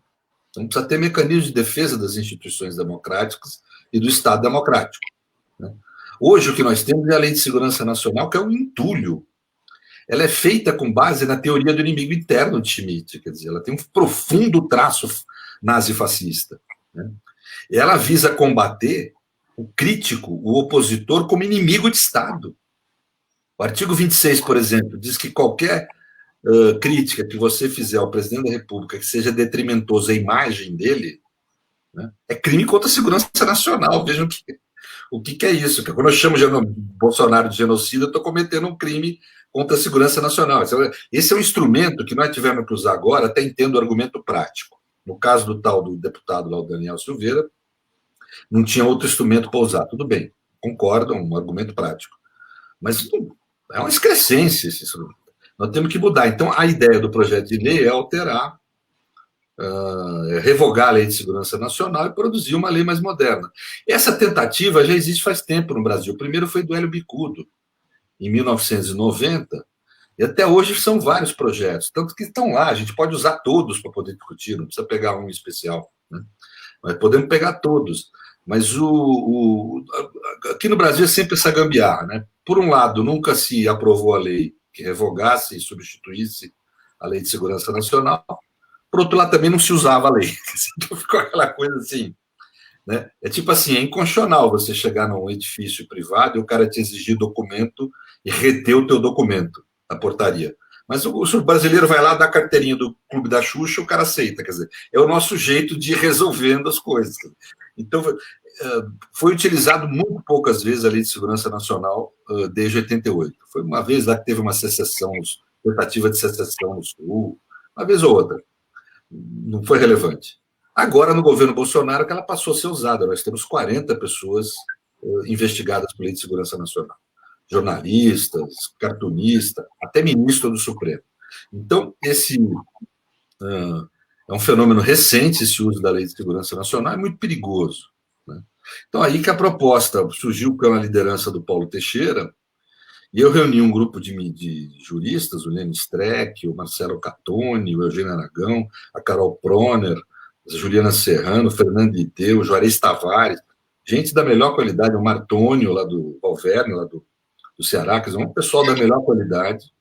Então, precisa ter mecanismos de defesa das instituições democráticas e do Estado democrático. Né? Hoje, o que nós temos é a Lei de Segurança Nacional, que é um entulho. Ela é feita com base na teoria do inimigo interno de Schmitt, quer dizer, ela tem um profundo traço nazifascista. Né? E ela visa combater o crítico, o opositor, como inimigo de Estado. O artigo 26, por exemplo, diz que qualquer crítica que você fizer ao presidente da República que seja detrimentoso à imagem dele, né, é crime contra a segurança nacional. Vejam o que é isso. Que quando eu chamo Bolsonaro de genocida, eu estou cometendo um crime contra a segurança nacional. Esse é um instrumento que nós tivemos que usar agora, até entendo o argumento prático. No caso do tal do deputado lá, o Daniel Silveira, não tinha outro instrumento para usar. Tudo bem, concordo, é um argumento prático. Mas é uma excrescência esse instrumento. Nós temos que mudar. Então, a ideia do projeto de lei é alterar, revogar a Lei de Segurança Nacional e produzir uma lei mais moderna. Essa tentativa já existe faz tempo no Brasil. O primeiro foi do Hélio Bicudo, em 1990, e até hoje são vários projetos, tanto que estão lá, a gente pode usar todos para poder discutir, não precisa pegar um especial, né? Mas podemos pegar todos. Mas aqui no Brasil é sempre essa gambiarra, né? Por um lado, nunca se aprovou a lei que revogasse e substituísse a Lei de Segurança Nacional, por outro lado, também não se usava a lei. Então ficou aquela coisa assim, né? É tipo assim, é inconstitucional você chegar num edifício privado e o cara te exigir documento e reter o teu documento da portaria. Mas o brasileiro vai lá, dá a carteirinha do Clube da Xuxa, o cara aceita. Quer dizer, é o nosso jeito de ir resolvendo as coisas. Então, foi utilizado muito poucas vezes a Lei de Segurança Nacional desde 88. Foi uma vez lá que teve uma secessão, tentativa de secessão no Sul, uma vez ou outra. Não foi relevante. Agora, no governo Bolsonaro, que ela passou a ser usada. Nós temos 40 pessoas investigadas por Lei de Segurança Nacional. Jornalistas, cartunistas, até ministro do Supremo. Então, esse é um fenômeno recente, esse uso da Lei de Segurança Nacional, é muito perigoso. Né? Então, aí que a proposta surgiu com a liderança do Paulo Teixeira, e eu reuni um grupo de juristas, o Lênin Streck, o Marcelo Catoni, o Eugênio Aragão, a Carol Proner, a Juliana Serrano, o Fernando Ité, o Juarez Tavares, gente da melhor qualidade, o Martônio, lá do Valverde, lá do Ceará, quer dizer, um pessoal da melhor qualidade,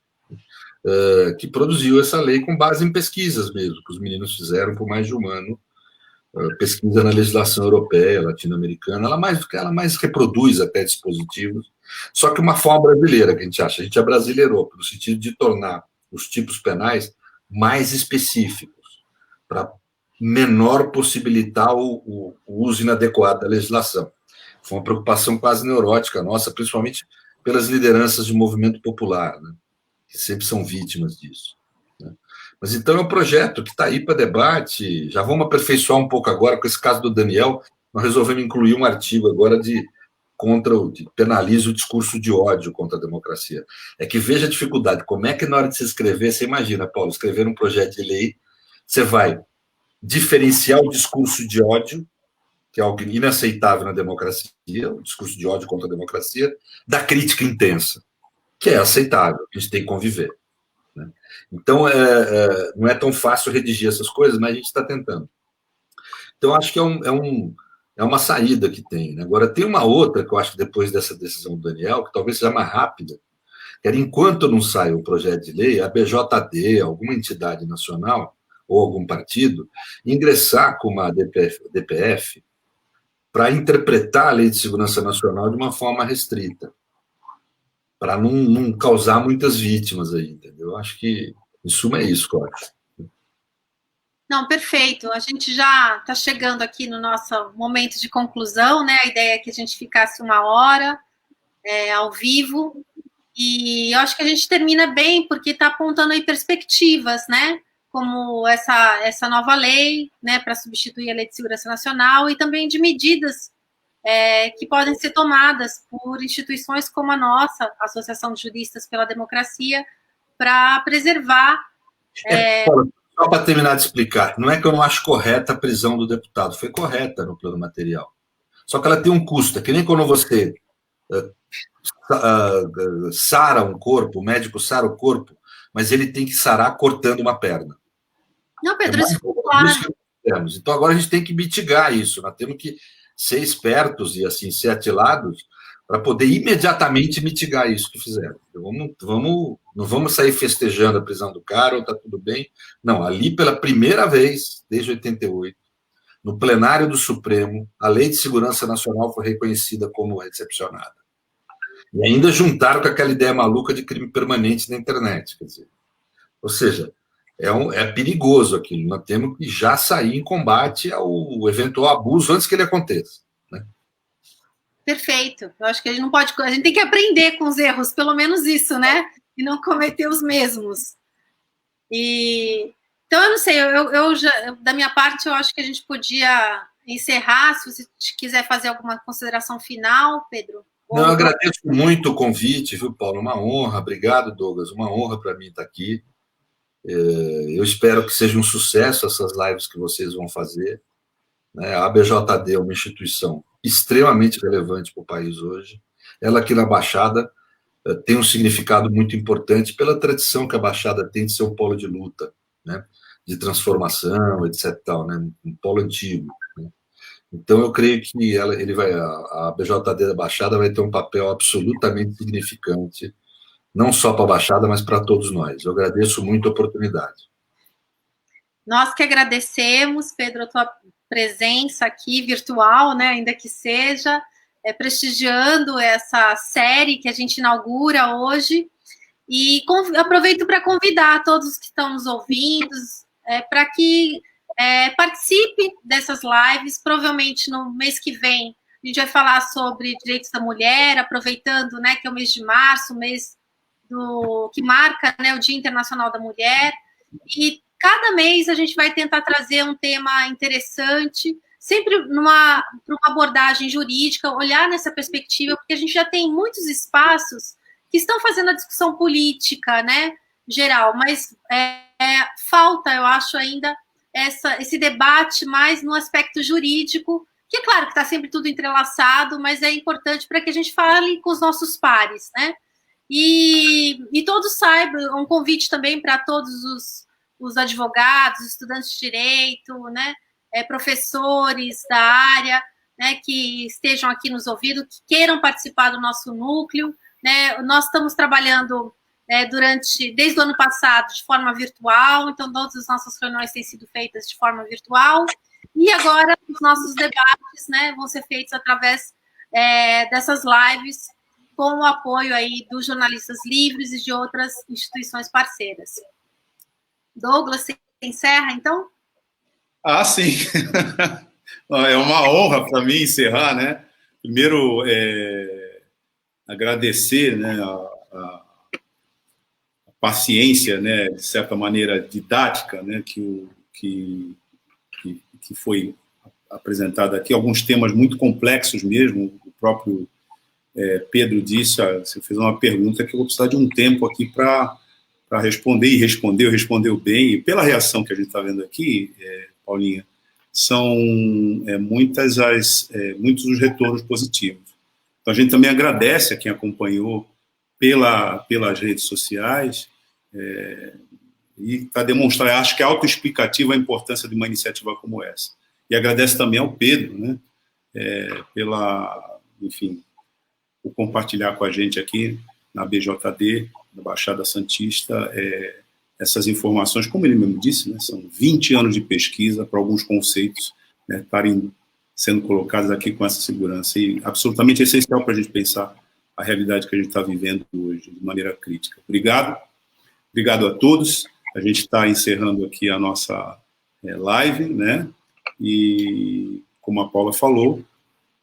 que produziu essa lei com base em pesquisas mesmo, que os meninos fizeram por mais de um ano, pesquisa na legislação europeia, latino-americana, ela mais reproduz até dispositivos, só que uma forma brasileira que a gente abrasileirou, no sentido de tornar os tipos penais mais específicos, para menor possibilitar o uso inadequado da legislação. Foi uma preocupação quase neurótica nossa, principalmente pelas lideranças de movimento popular, né, que sempre são vítimas disso. Né. Mas então é um projeto que está aí para debate. Já vamos aperfeiçoar um pouco agora, com esse caso do Daniel, nós resolvemos incluir um artigo agora de penaliza o discurso de ódio contra a democracia. É que veja a dificuldade. Como é que na hora de se escrever, você imagina, Paulo, escrever um projeto de lei, você vai diferenciar o discurso de ódio, que é algo inaceitável na democracia, o discurso de ódio contra a democracia, da crítica intensa, que é aceitável, a gente tem que conviver. Né? Então, não é tão fácil redigir essas coisas, mas a gente está tentando. Então, acho que é uma saída que tem. Né? Agora, tem uma outra que eu acho que depois dessa decisão do Daniel, que talvez seja mais rápida, que era enquanto não sai o projeto de lei, a BJD, alguma entidade nacional, ou algum partido, ingressar com uma DPF para interpretar a Lei de Segurança Nacional de uma forma restrita, para não causar muitas vítimas aí, entendeu? Acho que, em suma, é isso, Cláudio. Não, perfeito. A gente já está chegando aqui no nosso momento de conclusão, né? A ideia é que a gente ficasse 1 hora ao vivo, e eu acho que a gente termina bem, porque está apontando aí perspectivas, né? Como essa nova lei, né, para substituir a Lei de Segurança Nacional, e também de medidas que podem ser tomadas por instituições como a nossa, a Associação de Juristas pela Democracia, para preservar... Só para terminar de explicar, não é que eu não acho correta a prisão do deputado, foi correta no plano material. Só que ela tem um custo, é que nem quando você sara um corpo, o médico sara o corpo, mas ele tem que sarar cortando uma perna. Não, Pedro, isso ficou claro. Então agora a gente tem que mitigar isso, nós temos que ser espertos e assim ser atilados para poder imediatamente mitigar isso que fizeram. Não vamos sair festejando a prisão do cara, ou está tudo bem. Não, ali pela primeira vez, desde 88, no plenário do Supremo, a Lei de Segurança Nacional foi reconhecida como excepcionada. E ainda juntaram com aquela ideia maluca de crime permanente na internet. Quer dizer, ou seja, é perigoso aquilo. Nós temos que já sair em combate ao eventual abuso antes que ele aconteça. Né? Perfeito. Eu acho que a gente não pode... A gente tem que aprender com os erros, pelo menos isso, né? E não cometer os mesmos. Então, eu não sei, da minha parte, eu acho que a gente podia encerrar, se você quiser fazer alguma consideração final, Pedro. Não, eu agradeço muito o convite, viu, Paulo? Uma honra. Obrigado, Douglas. Uma honra para mim estar aqui. Eu espero que seja um sucesso essas lives que vocês vão fazer. A ABJD é uma instituição extremamente relevante para o país hoje. Ela aqui na Baixada tem um significado muito importante pela tradição que a Baixada tem de ser um polo de luta, né? De transformação, etc. Tal, né? Um polo antigo. Né? Então, eu creio que a BJD da Baixada vai ter um papel absolutamente significante, não só para a Baixada, mas para todos nós. Eu agradeço muito a oportunidade. Nós que agradecemos, Pedro, a tua presença aqui, virtual, né, ainda que seja, prestigiando essa série que a gente inaugura hoje, e aproveito para convidar todos que estão nos ouvindo, para que participe dessas lives. Provavelmente no mês que vem a gente vai falar sobre direitos da mulher, aproveitando, né, que é o mês de março, o mês que marca, né, o Dia Internacional da Mulher, e cada mês a gente vai tentar trazer um tema interessante, sempre para uma abordagem jurídica, olhar nessa perspectiva, porque a gente já tem muitos espaços que estão fazendo a discussão política, né, geral, mas falta, eu acho, ainda esse debate mais no aspecto jurídico, que é claro que está sempre tudo entrelaçado, mas é importante para que a gente fale com os nossos pares, né? E todos saibam, um convite também para todos os advogados, estudantes de direito, né? Professores da área, né? Que estejam aqui nos ouvindo, que queiram participar do nosso núcleo, né? Nós estamos trabalhando desde o ano passado, de forma virtual, então todas as nossas reuniões têm sido feitas de forma virtual, e agora os nossos debates, né, vão ser feitos através dessas lives, com o apoio aí dos jornalistas livres e de outras instituições parceiras. Douglas, você encerra, então? Ah, sim. É uma honra para mim encerrar, né? Primeiro, agradecer, né, a paciência, né, de certa maneira didática, né, que foi apresentada aqui, alguns temas muito complexos mesmo. O próprio Pedro disse, você fez uma pergunta que eu vou precisar de um tempo aqui para responder, e respondeu bem, e pela reação que a gente está vendo aqui, Paulinha, são muitos os retornos positivos. Então a gente também agradece a quem acompanhou pelas redes sociais, e para demonstrar, acho que é autoexplicativa a importância de uma iniciativa como essa. E agradece também ao Pedro, né, por compartilhar com a gente aqui na BJD, na Baixada Santista, essas informações, como ele mesmo disse, né, são 20 anos de pesquisa para alguns conceitos, né, estarem sendo colocados aqui com essa segurança, e absolutamente essencial para a gente pensar a realidade que a gente está vivendo hoje, de maneira crítica. Obrigado a todos. A gente está encerrando aqui a nossa live, né? E, como a Paula falou,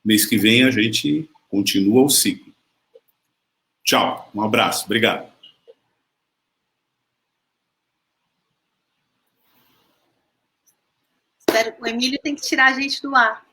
mês que vem a gente continua o ciclo. Tchau, um abraço, obrigado. O Emílio tem que tirar a gente do ar.